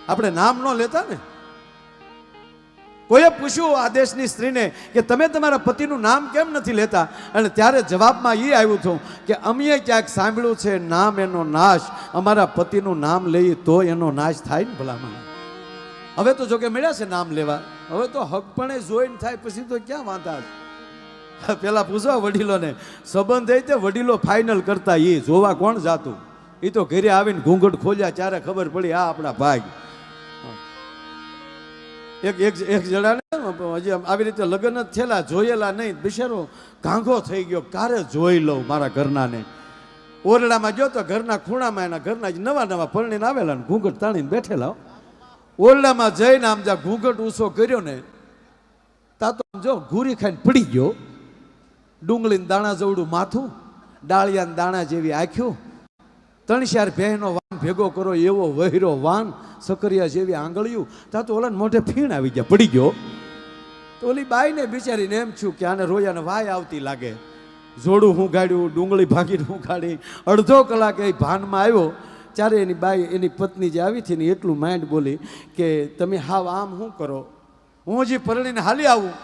આપણે નામ ન લેતા ને. કોઈએ પૂછ્યું આ દેશની સ્ત્રીને કે તમે તમારા પતિનું નામ કેમ નથી લેતા? અને ત્યારે જવાબમાં એ આવ્યું હતું કે અમે ક્યાંક સાંભળ્યું છે નામ એનો નાશ, અમારા પતિનું નામ લઈએ તો એનો નાશ થાય ને ભલામાં. હવે તો જોકે મળ્યા છે નામ લેવા, હવે તો હકપણે જોઈને થાય પછી તો ક્યાં વાંધા. પેલા પૂછવા વડીલોને, સંબંધ થઈ તે વડીલો ફાઇનલ કરતા, એ જોવા કોણ જાતું? એ તો ઘરે આવીને ઘૂંઘટ ખોલ્યા ત્યારે ખબર પડી આ આપણા ભાગ. એક જણાને હજી આવી રીતે લગ્ન જ થયેલા, જોયેલા નહીં, બિચારો ઘાંઘો થઈ ગયો, ક્યારે જોઈ લઉં મારા ઘરનાને. ઓરડામાં ગયો તો ઘરના ખૂણામાં એના ઘરના નવા નવા પરણીને આવેલા ને ઘૂંઘટ તાણીને બેઠેલા. ઓરડામાં જઈને આમ જા ઘૂંઘટ ઊંચો કર્યો ને તા તો જો ઘૂરી ખાઈને પડી ગયો. ડુંગળીને દાણા જેવડું માથું, ડાળિયાના દાણા જેવી આંખ્યું, 3-4 બહેનો વાન ભેગો કરો એવો વહેરો વાન, સકરિયા જેવી આંગળીયું. તા તો ઓલાને મોઢે ફીણ આવી ગયા, પડી ગયો. તો ઓલી બાઈને બિચારીને એમ થયું કે આને રોયાને વાય આવતી લાગે. જોડું હું ગાડ્યું, ડુંગળી ભાંગીને હું ગાડી. અડધો કલાક એ ભાનમાં આવ્યો ત્યારે એની બાઈ, એની પત્ની જે આવી હતી ને એટલું માઇન્ડ બોલી કે તમે હાવ આમ શું કરો? હું હજી પરણીને હાલી આવું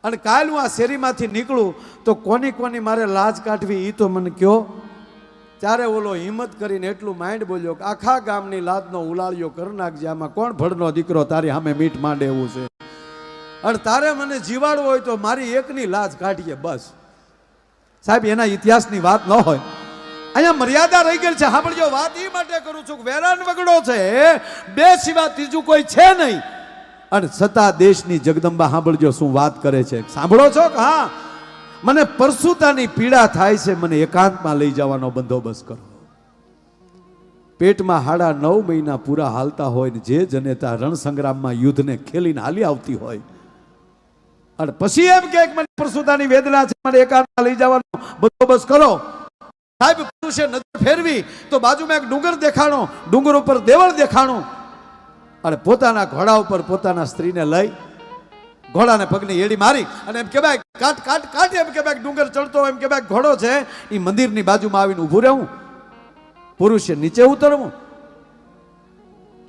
અને કાલ હું આ શેરીમાંથી નીકળું તો કોની કોની મારે લાજ કાઢવી એ તો મને કહો. ત્યારે ઓલો હિંમત કરીને એટલું માઇન્ડ બોલ્યો કે આખા ગામની લાજનો ઉલાળ્યો કરી નાખજે, આમાં કોણ ભડનો દીકરો તારી સામે મીઠ માંડે એવું છે, અને તારે મને જીવાડવું હોય તો મારી એકની લાજ કાઢીએ બસ. સાહેબ એના ઇતિહાસની વાત ન હોય, અહીંયા મર્યાદા રહી ગઈ છે. સાંભળજો, વાત એ માટે કરું છું કે વેરાન વગડો છે, બે સિવાય ત્રીજું કોઈ છે નહીં. અને છતાં દેશની જગદંબા સાંભળજો શું વાત કરે છે. સાંભળો છો કે હા મને પરસુતાની પીડા થાય છે, મને એકાંતમાં લઈ જવાનો બંદોબસ્ત કરો. પેટમાં 9.5 મહિના પૂરા હાલતા હોય ને જે જનેતા રણ સંગ્રામમાં યુદ્ધને ખેલીને હાલી આવતી હોય અને પછી એમ કે મને પરસુતાની વેદના છે, મને એકાંતમાં લઈ જવાનો બંદોબસ્ત કરો. સાહેબ પુરુષે નજર ફેરવી તો બાજુમાં એક ડુંગર દેખાણો, ડુંગર ઉપર દેવળ દેખાણું અને પોતાના ઘોડા ઉપર પોતાના સ્ત્રીને લઈ ઘોડાને પગની એડી મારી અને એમ કહેવાય કાટ કાટ કાટ, એમ કહેવાય ડુંગર ચડતો, એમ કહેવાય ઘોડો છે એ મંદિરની બાજુમાં આવીને ઊભું રહેવું, પુરુષે નીચે ઉતરવું.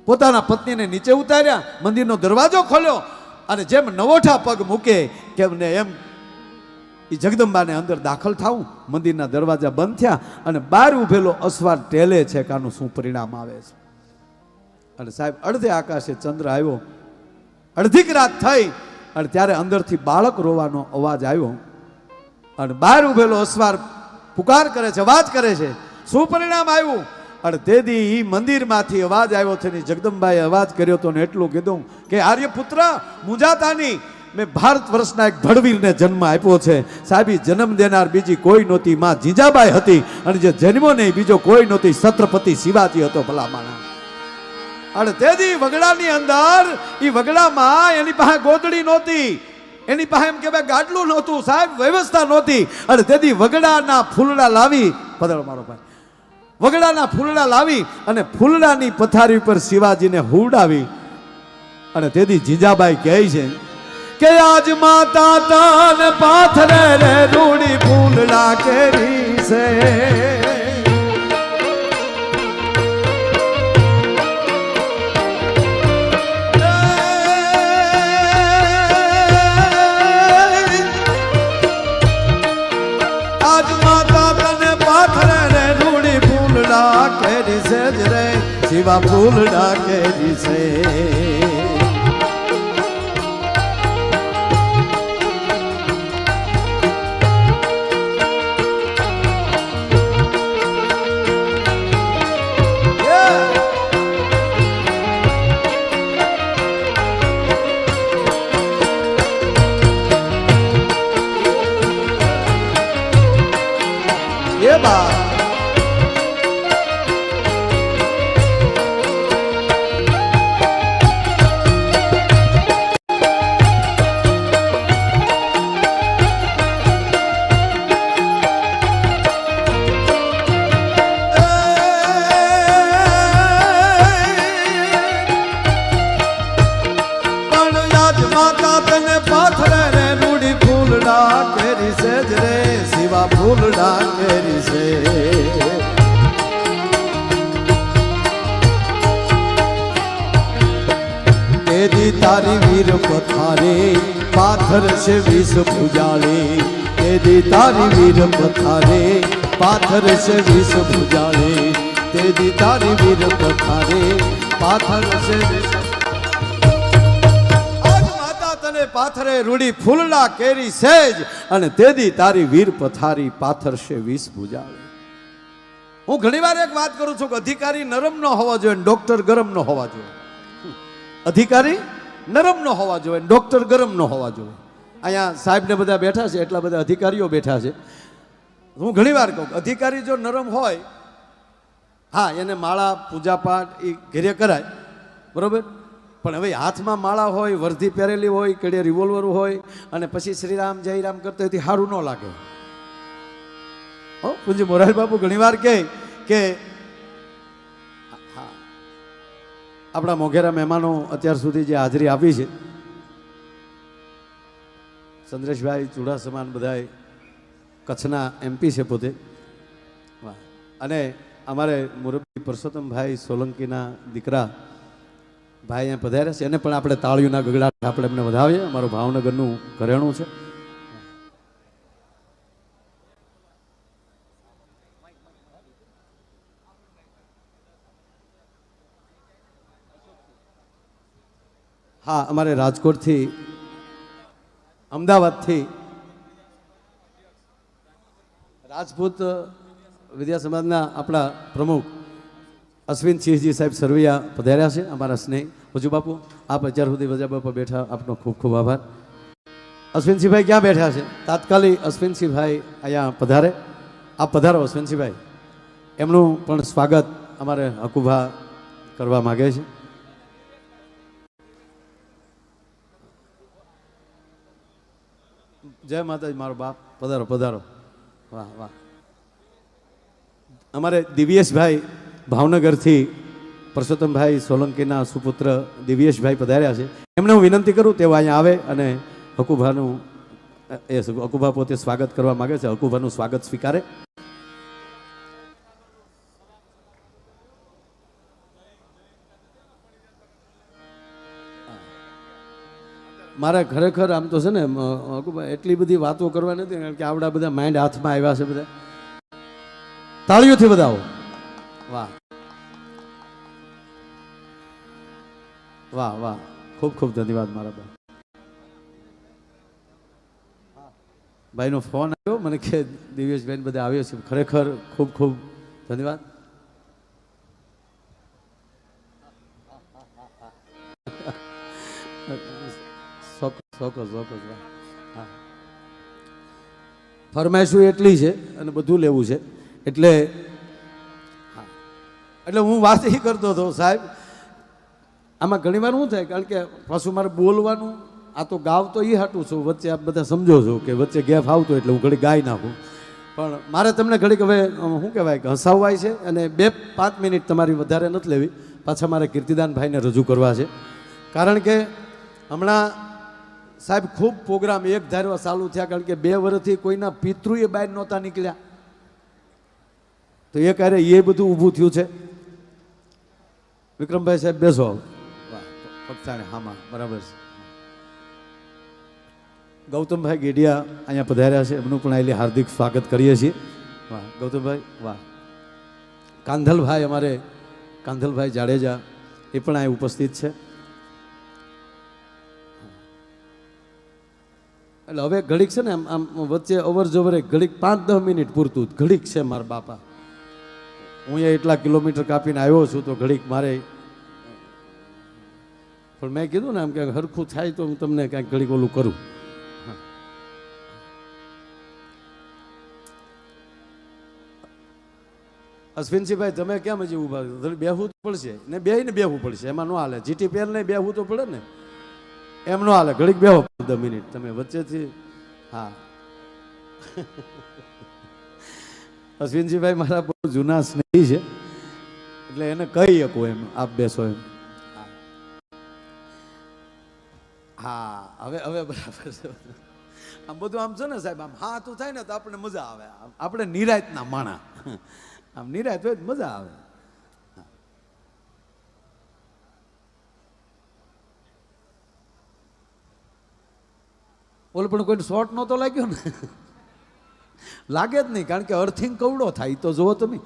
પોતાના પત્નીને નીચે ઉતાર્યા, મંદિરનો દરવાજો ખોલ્યો અને જેમ નવોઠા પગ મૂકે કેમ ને એમ એ જગદંબાને અંદર દાખલ થાવું. મંદિરના દરવાજા બંધ થયા અને બહાર ઉભેલો અસવાર ટેલે છે કે આનું શું પરિણામ આવે છે. અને સાહેબ અડધે આકાશે ચંદ્ર આવ્યો, અડધીક રાત થઈ અને ત્યારે અંદરથી બાળક રોવાનો અવાજ આવ્યો અને બહાર ઉભેલો અસવાર પુકાર કરે છે, અવાજ કરે છે, શું પરિણામ આવ્યું? અને તેથી એ મંદિરમાંથી અવાજ આવ્યો છે ને જગદંબાએ અવાજ કર્યો તો ને એટલું કીધું કે આર્યપુત્ર મુંજાતાની, મેં ભારત વર્ષના એક ભડવીરને જન્મ આપ્યો છે. સાહેબ જન્મ દેનાર બીજી કોઈ નહોતી, માં જીજાબાઈ હતી અને જે જન્મો નહીં બીજો કોઈ નહોતી, છત્રપતિ શિવાજી હતો ભલામાણા. અને તેથી વગડાની અંદર એ વગડામાં એની પાસે ગોદડી નહોતી, એની પાસે એમ કે ગાડલું નહોતું સાહેબ, વ્યવસ્થા નહોતી. અને તેથી વગડાના ફૂલડા લાવી, પધારો મારો ભાઈ, વગડાના ફૂલડા લાવી અને ફૂલડાની પથારી ઉપર શિવાજીને હુવડાવી. અને તેથી જીજાબાઈ કહે છે કે આજ માતા તાન પાથરે રે રૂડી ફૂલડા કેરી છે. આજ માતા તને પાથરે રે રૂડી ફૂલડા કેરી છે જ રે, શિવા ફૂલડા કેરી છે. ફૂલડા કેરી છે. તેદી તારી વીર પથારે પાથર છે વિષ ભુજાળી, તેદી તારી વીર પથારે પાથર છે વિષ ભુજાળી, તેદી તારી વીર પથારે પાથર છે વિષ. પાથરે રૂડી ફૂલડા કેરી સેજ અને તેદી તારી વીર પથારી પાથરશે વિષ ભુજાળી. હું ઘણીવાર એક વાત કરું છું કે અધિકારી નરમ ન હોવા જોઈએ, ડોક્ટર ગરમ ન હોવા જોઈએ. અધિકારી નરમ ન હોવા જોઈએ, ડોક્ટર ગરમ ન હોવા જોઈએ. અહીંયા સાહેબ ને બધા બેઠા છે, એટલા બધા અધિકારીઓ બેઠા છે. હું ઘણીવાર કહું અધિકારી જો નરમ હોય, હા એને માળા પૂજાપાઠ એ ઘેરે કરાય બરોબર, પણ હવે હાથમાં માળા હોય, વર્ધી પહેરેલી હોય, કડે રિવોલ્વર હોય અને પછી શ્રીરામ જયરામ કરતો એથી સારું ન લાગે. હો પૂજ્ય મોરારી બાપુ ઘણીવાર કહે કે હા આપણા મોઘેરા મહેમાનો અત્યાર સુધી જે હાજરી આપી છે, ચંદ્રેશભાઈ ચુડાસમાન બધાય કચ્છના MP છે પોતે, અને અમારે મુરબ્બી પરસોત્તમભાઈ સોલંકીના દીકરા ભાઈ અહીંયા પધાર્યા છે, એને પણ આપણે તાળીઓના ગગડાટ આપણે એમને વધાવીએ. અમારું ભાવનગરનું ઘરેણું છે. હા અમારે રાજકોટથી, અમદાવાદથી રાજપૂત વિદ્યા સમાજના આપણા પ્રમુખ અશ્વિનસિંહજી સાહેબ સરવૈયા પધાર્યા છે, અમારા સ્નેહ. હજુ બાપુ આપ અત્યાર સુધી વજા બાપા બેઠા, આપનો ખૂબ ખૂબ આભાર. અશ્વિનસિંહભાઈ ક્યાં બેઠા છે? તાત્કાલિક અશ્વિનસિંહભાઈ અહીંયા પધારે. આપ પધારો અશ્વિનસિંહભાઈ. એમનું પણ સ્વાગત અમારે હકુભા કરવા માગે છે. જય માતાજી મારો બાપ, પધારો પધારો. વાહ વાહ. અમારે દિવ્યેશભાઈ ભાવનગરથી પરસોત્તમભાઈ સોલંકીના સુપુત્ર દિવ્યેશભાઈ પધાર્યા છે. એમને હું વિનંતી કરું તેઓ અહીંયા આવે અને હકુભાનું હકુભા પોતે સ્વાગત કરવા માગે છે. હકુભાનું સ્વાગત સ્વીકારે. મારે ખરેખર આમ તો છે ને એટલી બધી વાતો કરવા નથી, કારણ કે આવડા બધા માઇન્ડ હાથમાં આવ્યા છે બધા. તાળીઓથી બધાઓ વાહ વાહ વાહ, ખૂબ ખૂબ ધન્યવાદ મારા ભાઈ. ભાઈનો ફોન આવ્યો મને કે દિવ્યેશભાઈ બધા આવ્યો છે, ખરેખર ખૂબ ખૂબ ધન્યવાદ. ફરમાઈશું એટલી છે અને બધું લેવું છે એટલે હું વાત એ કરતો હતો સાહેબ. આમાં ઘણી વાર શું થાય, કારણ કે પાછું મારે બોલવાનું, આ તો ગાવ તો એ હાટું છું, વચ્ચે આપ બધા સમજો છો કે વચ્ચે ગેપ આવતો એટલે હું ઘડી ગાઈ નાખું, પણ મારે તમને ઘડીક હવે શું કહેવાય કે હસાવવાય છે અને 2-5 મિનિટ તમારી વધારે નથી લેવી. પાછા મારે કીર્તિદાનભાઈને રજૂ કરવા છે, કારણ કે હમણાં સાહેબ ખૂબ પ્રોગ્રામ એક ધારવા ચાલુ થયા, કારણ કે 2 વર્ષથી કોઈના પિતૃએ બહાર નહોતા નીકળ્યા, તો એક અરે એ બધું ઊભું થયું છે. વિક્રમભાઈ સાહેબ બેસો. પગથાણે હામાં બરાબર છે. ગૌતમભાઈ ગેડિયા અહીંયા પધાર્યા છે, એમનું પણ અહીં હાર્દિક સ્વાગત કરીએ છીએ. વાહ ગૌતમભાઈ વાહ. કાંધલભાઈ અમારે કાંધલભાઈ જાડેજા એ પણ અહીં ઉપસ્થિત છે. એટલે હવે ઘડીક છે ને આમ વચ્ચે અવર જવરે ઘડીક 5-10 મિનિટ પૂરતું ઘડીક છે મારા બાપા. હું અહીંયા એટલા કિલોમીટર કાપીને આવ્યો છું તો ઘડીક મારે, પણ મેં કીધું ને આમ કે હરખું થાય તો હું તમને કાંઈક ઘડીક ઓલું કરું. અશ્વિનસિંહભાઈ તમે કેમ હજી ઊભા બેહવું તો પડશે ને, બેહીને બેહવું પડશે, એમાં ન હાલે. જીટી પેન ને બેહવું તો પડે ને, એમ ન હાલે. ઘડીક બેહો 10 મિનિટ તમે વચ્ચેથી. હા અશ્વિનસિંહભાઈ મારા બહુ જૂના સ્નેહી છે, એટલે એને કહી શકું એમ આપ બેસો એમ. હા હવે બરાબર છે. આમ બધું આમ છે ને સાહેબ, આમ હા તું થાય ને તો આપણે મજા આવે. આપણે નિરાયતના માણા, આમ નિરાયત હોય મજા આવે. ઓલ પણ કોઈ શોર્ટ નહોતો લાગ્યો ને, લાગે જ નહીં, કારણ કે અર્થિંગ કવડો થાય તો જુઓ તમે.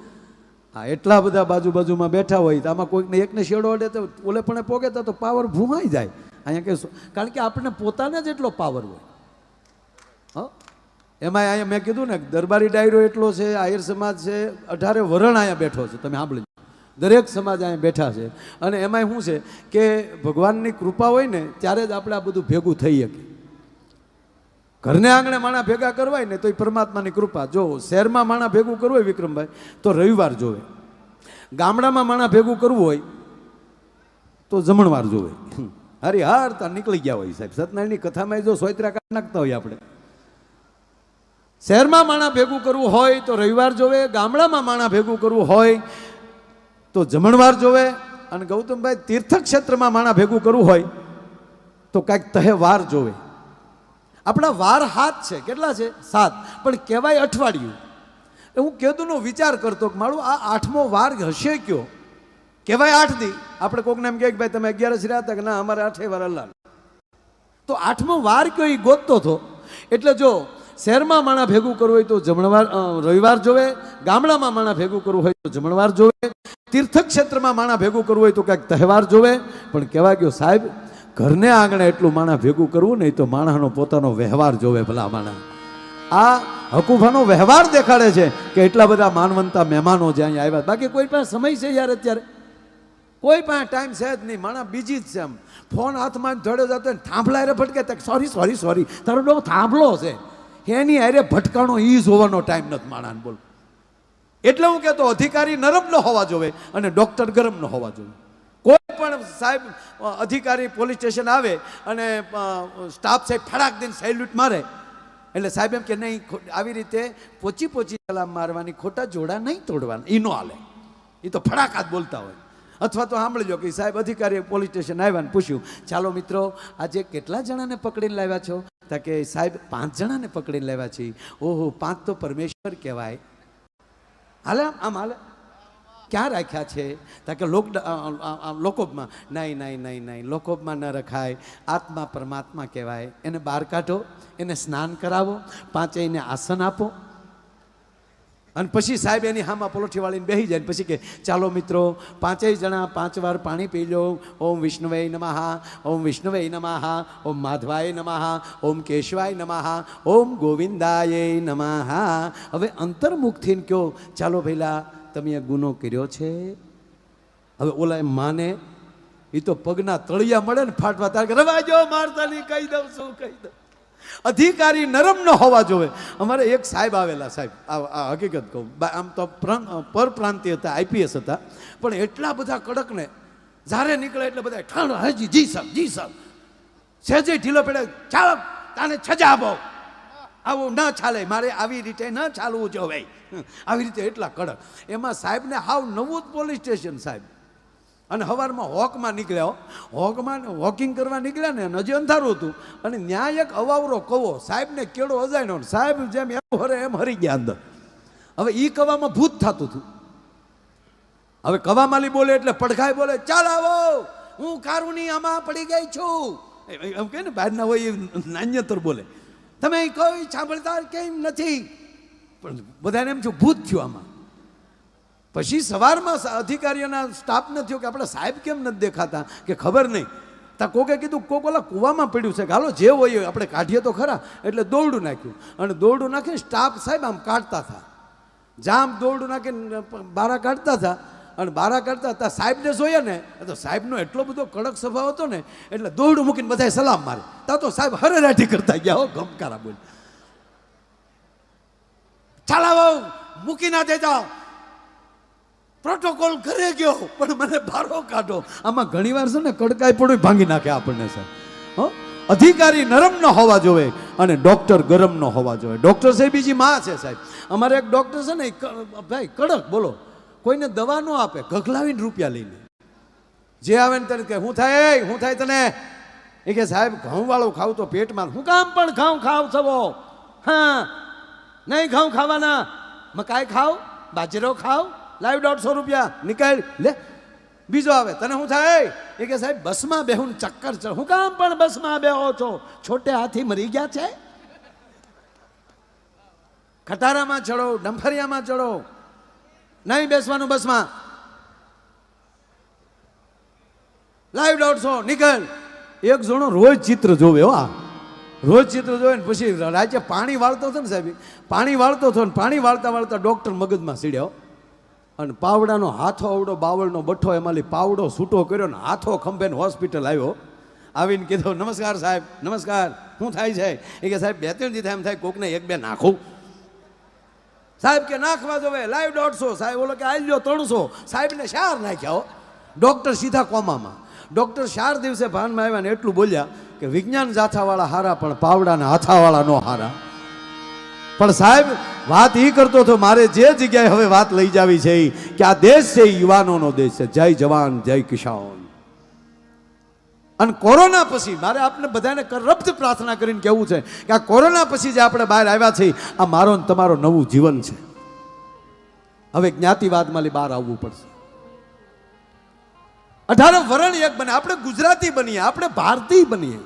હા એટલા બધા બાજુમાં બેઠા હોય તો આમાં કોઈકને એકને શેડો અડે તો ઓલે પણ પોગે તો પાવર ભૂમાઈ જાય. અહીંયા કે કારણ કે આપણને પોતાને જ એટલો પાવર હોય. એમાં અહીંયા મેં કીધું ને દરબારી ડાયરો એટલો છે, આહિર સમાજ છે, 18 વરણ અહીંયા બેઠો છે. તમે સાંભળી, દરેક સમાજ અહીંયા બેઠા છે. અને એમાંય શું છે કે ભગવાનની કૃપા હોય ને ત્યારે જ આપણે આ બધું ભેગું થઈ શકીએ. ઘરને આંગણે માણા ભેગા કરવાય ને તો એ પરમાત્માની કૃપા. જો શહેરમાં માણા ભેગું કરવું હોય વિક્રમભાઈ તો રવિવાર જોવે, ગામડામાં માણા ભેગું કરવું હોય તો જમણવાર જોવે. હરિહર ત્યાં નીકળી ગયા હોય સાહેબ. સત્યનારાયણની કથામાં જો સોયત્રા કાઢી નાખતા હોય આપણે. શહેરમાં માણા ભેગું કરવું હોય તો રવિવાર જોવે, ગામડામાં માણા ભેગું કરવું હોય તો જમણવાર જોવે. અને ગૌતમભાઈ તીર્થક્ષેત્રમાં માણા ભેગું કરવું હોય તો કાંઈક તહેવાર જોવે. આપણા વાર 7 છે, કેટલા છે 7, પણ કહેવાય અઠવાડિયું. હું કેદુનો વિચાર કરતો કે મારું આ 8મો વાર હશે કયો. કહેવાય 8 દી. આપણે કોકને એમ કહે કે ભાઈ તમે 11 રહ્યા હતા કે ના અમારે 8 વાર અલ્લાહ, તો 8મો વાર કયો એ ગોતતો હતો. એટલે જો શહેરમાં માણા ભેગું કરવું હોય તો જમણવાર રવિવાર જોવે, ગામડામાં માણા ભેગું કરવું હોય તો જમણવાર જોવે, તીર્થક્ષેત્રમાં માણા ભેગું કરવું હોય તો કંઈક તહેવાર જોવે. પણ કહેવાય ગયો સાહેબ ઘરને આંગણે એટલું માણા ભેગું કરવું નહીં તો માણસનો પોતાનો વ્યવહાર જોવે. ભલા માણા આ હકુભાનો વ્યવહાર દેખાડે છે કે એટલા બધા માનવંતા મહેમાનો જે અહીંયા આવ્યા. બાકી કોઈ પાસે સમય છે યાર, અત્યારે કોઈ પાસે ટાઈમ છે જ નહીં. માણા બીજી જ છે. આમ ફોન હાથમાં ધોડ્યો જતો થાંભલા રે ભટકે, સોરી તારો ડો થાંભલો છે, એની હારે ભટકાણો એ જોવાનો ટાઈમ નથી માણાને. બોલ એટલે હું કહેતો અધિકારી નરમ ન હોવા જોઈએ અને ડોક્ટર ગરમ ન હોવા જોઈએ. કોઈ પણ સાહેબ અધિકારી પોલીસ સ્ટેશન આવે અને સ્ટાફ સાહેબ ફડાક દઈને સેલ્યુટ મારે એટલે સાહેબ એમ કે નહીં આવી રીતે પોચી સલામ મારવાની, ખોટા જોડા નહીં તોડવાના, એ નો હાલે. એ તો ફડાકાત બોલતા હોય. અથવા તો સાંભળી લો કે સાહેબ અધિકારી પોલીસ સ્ટેશન આવ્યા ને પૂછ્યું ચાલો મિત્રો આજે કેટલા જણાને પકડીને લાવ્યા છો? તા કે સાહેબ 5 જણાને પકડીને લાવ્યા છીએ. ઓહો 5 તો પરમેશ્વર કહેવાય. હાલે આમ હાલે ક્યાં રાખ્યા છે? કે લોકોપમાં. નહીં, લોકોપમાં ન રખાય. આત્મા પરમાત્મા કહેવાય. એને બહાર કાઢો, એને સ્નાન કરાવો, પાંચેયને આસન આપો, અને પછી સાહેબ એની હામાં પલોઠી વાળીને બેસી જાય. પછી કે ચાલો મિત્રો 5 જણા 5 વાર પાણી પી લો. ઓમ વિષ્ણવે નમઃ, ઓમ વિષ્ણવે નમઃ, ઓમ માધવાય નમઃ, ઓમ કેશવાય નમઃ, ઓમ ગોવિંદાય નમઃ. હવે અંતર્મુખ થઈને કહો, ચાલો ભઈલા તમે એ ગુનો કર્યો છે. હવે ઓલા માને એ તો પગના તળિયા મળે ને ફાટવા, તાર રવાજો મારતા નહીં, કહી દઉં શું કહી દઉં. અધિકારી નરમ ન હોવા જોવે. અમારે એક સાહેબ આવેલા, સાહેબ આ હકીકત કહું, આમ તો પરપ્રાંતિય હતા, આઈપીએસ હતા, પણ એટલા બધા કડક ને જ્યારે નીકળે એટલે બધા ઠાણ, હાજી જી સાહેબ સહેજે ઢીલો પડે, ચાલો તાને સજા આપો, આવું ન ચાલે, મારે આવી રીતે ન ચાલવું જોવે, આવી રીતે એટલા કડક. એમાં સાહેબને હાવ નવું પોલીસ સ્ટેશન સાહેબ. અને સવારમાં હોકમાં નીકળ્યા, વોકિંગ કરવા નીકળ્યા ને હજી અંધારું હતું, અને ન્યાય એક અવાવરો કવો સાહેબને કેળો અજાણ્યો, સાહેબ જેમ એમ હરે એમ હરી ગયા અંદર. હવે એ કવામાં ભૂત થતું હતું. હવે કવામાલી બોલે એટલે પડઘાય બોલે, ચાલ આવો, હું કારુની આમાં પડી ગઈ છું. એમ કે ને બહારના હોય એ નાન્યતર બોલે, તમે કોઈ સાંભળતા કેમ નથી? પણ બધાને એમ છું ભૂત થયું આમાં. પછી સવારમાં અધિકારીઓના સ્ટાફને થયો કે આપણે સાહેબ કેમ નથી દેખાતા, કે ખબર નહીં. તા કોકે કીધું કોક ઓલા કૂવામાં પડ્યું છે, હાલો જે હોય આપણે કાઢીએ તો ખરા. એટલે દોરડું નાખ્યું, અને દોરડું નાખીને સ્ટાફ સાહેબ આમ કાઢતા હતા, જામ દોરડું નાખીને બારા કાઢતા હતા. અને બારા કાઢતા હતા, સાહેબને જોઈએ ને તો સાહેબનો એટલો બધો કડક સ્વભાવ હતો ને, એટલે દોરડું મૂકીને બધાએ સલામ મારે. તા તો સાહેબ હરેરાટી કરતા ગયા, હો ગમકારા બોલ, ચાલાવો મૂકી ના દેતા, પ્રોટોકોલ ઘરે ગયો પણ મને બારો કાઢો. આમાં ઘણી વાર છે ને કડકાઈ પડું ભાંગી નાખે આપણને સાહેબ. અધિકારી નરમ ન હોવા જોઈએ અને ડોક્ટર ગરમ ન હોવા જોઈએ. ડોક્ટર સાહેબ બીજી માં છે સાહેબ. અમારે એક ડોક્ટર છે ને ભાઈ કડક, બોલો, કોઈને દવા ન આપે, ગગલાવીને રૂપિયા લઈને જે આવે ને તને કે હું થાય તને? એ કે સાહેબ ઘઉં વાળું ખાવ તો પેટમાં. હું કામ પણ ઘઉં ખાવ છો? હા નહીં, ઘઉં ખાવાના, મકાઈ ખાવ, બાજરો ખાવ, લાવ 150 રૂપિયા નીકળ લે. બીજો આવે, તને શું થાય? એ કે સાહેબ બસમાં બેહું ચક્કર ચડ. હું કામ પણ બસમાં બેહો છો? છોટે હાથી મરી ગયા છે? ખટારામાં ચડો, ડંફરિયામાં ચડો, નહીં બેસવાનું બસમાં, લાવ 150 નીકળ. એક જણો રોજ ચિત્ર જોવે, હો રોજ ચિત્ર જોવે ને પછી રાજ્ય પાણી વાળતો હતો ને સાહેબ, પાણી વાળતો હતો ને પાણી વાળતા વાળતા ડોક્ટર મગજમાં સીડ્યો, અને પાવડાનો હાથો અવડો બાવળનો બઠ્ઠો, એમાંથી પાવડો છૂટો કર્યો ને હાથો ખંભે હોસ્પિટલ આવ્યો. આવીને કીધું, નમસ્કાર સાહેબ, નમસ્કાર, શું થાય છે? એ કે સાહેબ 2-3 દી થાય એમ થાય કોકને 1-2 નાખું. સાહેબ કે નાખવા જોવે, લાવ 150. સાહેબ ઓલો કે આઈ લ્યો 300. સાહેબને 4 નાખ્યા. ડોક્ટર સીધા કોમામાં. ડોક્ટર 4 દિવસે ભાનમાં આવ્યા ને એટલું બોલ્યા કે વિજ્ઞાન જાથાવાળા હારા પણ પાવડાના હાથાવાળા નો હારા. પણ સાહેબ વાત એ કરતો હતો, મારે જે જગ્યાએ હવે વાત લઈ જાવી છે કે આ દેશ છે યુવાનોનો દેશ છે. જય જવાન જય કિસાન. અને કોરોના પછી મારે આપણે બધાને કરપ્ત પ્રાર્થના કરીને કહેવું છે કે આ કોરોના પછી જે આપણે બહાર આવ્યા છીએ, આ મારો ને તમારો નવું જીવન છે. હવે જ્ઞાતિવાદમાંથી બહાર આવવું પડશે. 18 વરણ એક બને, આપણે ગુજરાતી બનીએ, આપણે ભારતીય બનીએ.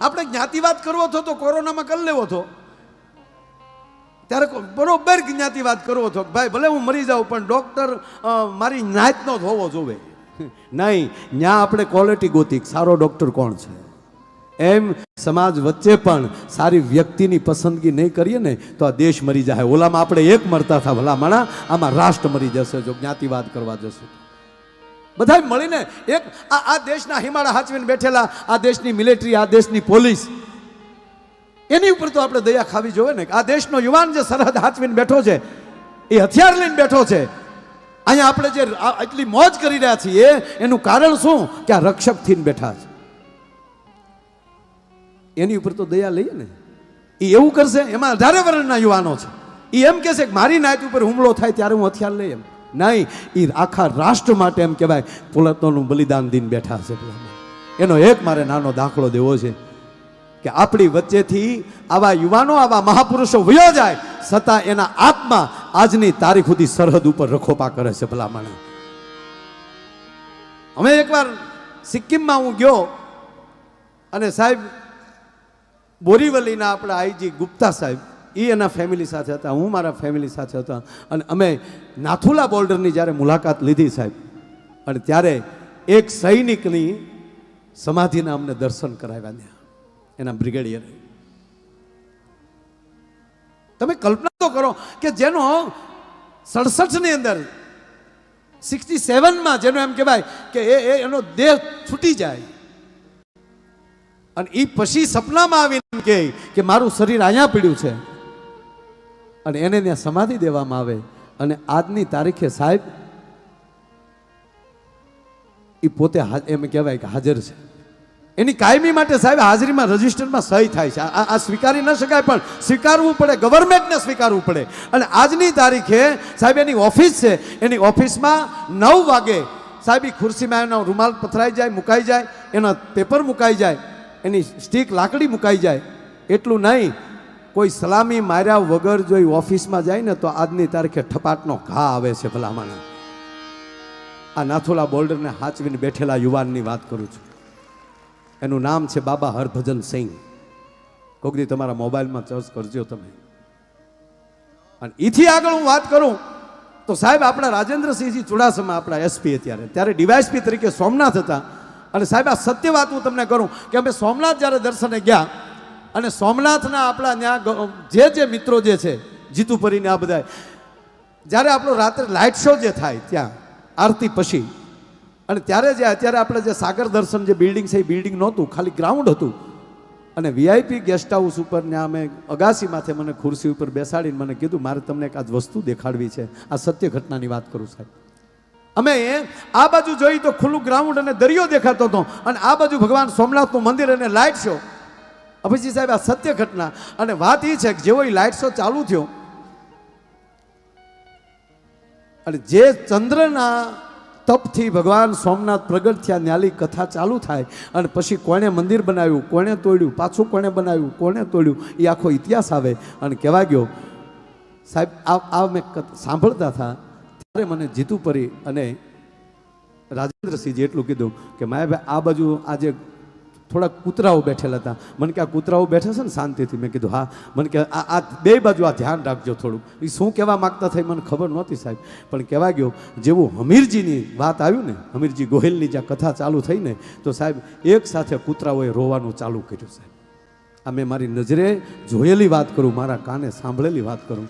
આપણે જ્ઞાતિવાદ કરવો હતો તો કોરોનામાં કરી લેવો હતો, ત્યારે બરોબર જ્ઞાતિવાદ કરવો હતો. ભાઈ ભલે હું મરી જાઉં પણ ડોક્ટર મારી નાતનો જ હોવો જોવે. નહીં, ત્યાં આપણે ક્વોલિટી ગોતી, સારો ડોક્ટર કોણ છે. એમ સમાજ વચ્ચે પણ સારી વ્યક્તિની પસંદગી નહીં કરીએ ને તો આ દેશ મરી જાય. ઓલામાં આપણે એક મરતા હતા ભલામણા, આમાં રાષ્ટ્ર મરી જશે જો જ્ઞાતિવાદ કરવા જશે. બધા મળીને એક આ દેશના હિમાળા હાચવીને બેઠેલા, આ દેશની મિલિટરી, આ દેશની પોલીસ, એની ઉપર તો આપણે દયા ખાવી જોઈએ ને. આ દેશનો યુવાન જે સરહદ હાચવીને બેઠો છે, એ હથિયાર લઈને બેઠો છે. અહીંયા આપણે જે એટલી મોજ કરી રહ્યા છીએ એનું કારણ શું? કે આ રક્ષક થઈને બેઠા છે. એની ઉપર તો દયા લઈએ ને. એ એવું કરશે, એમાં 18 વર્ષના યુવાનો છે, એ એમ કહેશે કે મારી નાત ઉપર હુમલો થાય ત્યારે હું હથિયાર લઈ. એમ નહીં, એ આખા રાષ્ટ્ર માટે એમ કહેવાય પોતાનું બલિદાન દઈને બેઠા છે. એનો એક મારે નાનો દાખલો દેવો છે કે આપણી વચ્ચેથી આવા યુવાનો, આવા મહાપુરુષો વયો જાય છતાં એના આત્મા આજની તારીખ સુધી સરહદ ઉપર રખોપા કરે છે. ભલામણ અમે એકવાર સિક્કિમમાં હું ગયો અને સાહેબ બોરીવલીના આપણા આઈજી ગુપ્તા સાહેબ એ એના ફેમિલી સાથે હતા, હું મારા ફેમિલી સાથે હતા અને અમે નાથુલા બોર્ડરની જ્યારે મુલાકાત લીધી સાહેબ, અને ત્યારે એક સૈનિકની સમાધિના અમને દર્શન કરાવ્યા ત્યાં એના બ્રિગેડિયરે. તમે કલ્પના તો કરો કે જેનો 67ની અંદર 67માં જેનો એમ કહેવાય કે એનો દેહ છૂટી જાય અને એ પછી સપનામાં આવીને કહે કે મારું શરીર અહીંયા પડ્યું છે અને એને ત્યાં સમાધિ દેવામાં આવે અને આજની તારીખે સાહેબ એ પોતે એમ કહેવાય કે હાજર છે. એની કાયમી માટે સાહેબ હાજરીમાં રજિસ્ટરમાં સહી થાય છે. આ સ્વીકારી ન શકાય, પણ સ્વીકારવું પડે, ગવર્મેન્ટને સ્વીકારવું પડે. અને આજની તારીખે સાહેબ એની ઓફિસ છે, એની ઓફિસમાં 9 વાગે સાહેબ એ ખુરશીમાં એનો રૂમાલ પથરાઈ જાય, મુકાઈ જાય, એના પેપર મુકાઈ જાય, એની સ્ટીક લાકડી મુકાઈ જાય. એટલું નહીં, કોઈ સલામી માર્યા વગર જો એ ઓફિસમાં જાય ને તો આજની તારીખે ઠપાટનો ઘા આવે છે ભલામણ. આ નાથુલા બોર્ડરને હાચવીને બેઠેલા યુવાનની વાત કરું છું. એનું નામ છે બાબા હરભજન સિંહ. કોક દી તમારા મોબાઈલમાં સર્ચ કરજો તમે. અને એથી આગળ હું વાત કરું તો સાહેબ આપણા રાજેન્દ્રસિંહજી ચુડાસમા, આપણા એસપી ત્યારે ડીવાયએસપી તરીકે સોમનાથ હતા. અને સાહેબ આ સત્ય વાત હું તમને કરું કે અમે સોમનાથ જ્યારે દર્શને ગયા અને સોમનાથના આપણા ત્યાં જે મિત્રો જે છે જીતુપરીને આ બધા, જ્યારે આપણો રાત્રે લાઇટ શો જે થાય ત્યાં આરતી પછી, અને ત્યારે અત્યારે આપણે જે સાગર દર્શન જે બિલ્ડિંગ છે એ બિલ્ડિંગ નહોતું, ખાલી ગ્રાઉન્ડ હતું. અને વીઆઈપી ગેસ્ટ હાઉસ ઉપર ને અમે અગાસી માથે મને ખુરશી ઉપર બેસાડીને મને કીધું મારે તમને એક આજ વસ્તુ દેખાડવી છે. આ સત્ય ઘટનાની વાત કરું સાહેબ. અમે આ બાજુ જોઈ તો ખુલ્લું ગ્રાઉન્ડ અને દરિયો દેખાતો હતો, અને આ બાજુ ભગવાન સોમનાથનું મંદિર અને લાઇટ શો. અભયજી સાહેબ આ સત્ય ઘટના. અને વાત એ છે કે જેવો એ લાઇટ શો ચાલુ થયો અને જે ચંદ્રના તપથી ભગવાન સોમનાથ પ્રગટ થયા ન્યાલી કથા ચાલુ થાય અને પછી કોણે મંદિર બનાવ્યું, કોણે તોડ્યું, પાછું કોણે બનાવ્યું, કોણે તોડ્યું, એ આખો ઇતિહાસ આવે. અને કહેવા ગયો સાહેબ આ મેં સાંભળતા હતા ત્યારે મને જીતુપરી અને રાજેન્દ્રસિંહજી એટલું કીધું કે માયાભાઈ આ બાજુ આજે થોડાક કૂતરાઓ બેઠેલા હતા. મને કે આ કૂતરાઓ બેઠા છે ને શાંતિથી? મેં કીધું હા. મને કે આ બે બાજુ આ ધ્યાન રાખજો થોડું. એ શું કહેવા માગતા થઈ મને ખબર નહોતી સાહેબ, પણ કહેવા ગયો જેવું હમીરજીની વાત આવ્યું ને, હમીરજી ગોહિલની જ્યાં કથા ચાલુ થઈ ને તો સાહેબ એક સાથે કૂતરાઓએ રોવાનું ચાલુ કર્યું સાહેબ. આ મેં મારી નજરે જોયેલી વાત કરું, મારા કાને સાંભળેલી વાત કરું.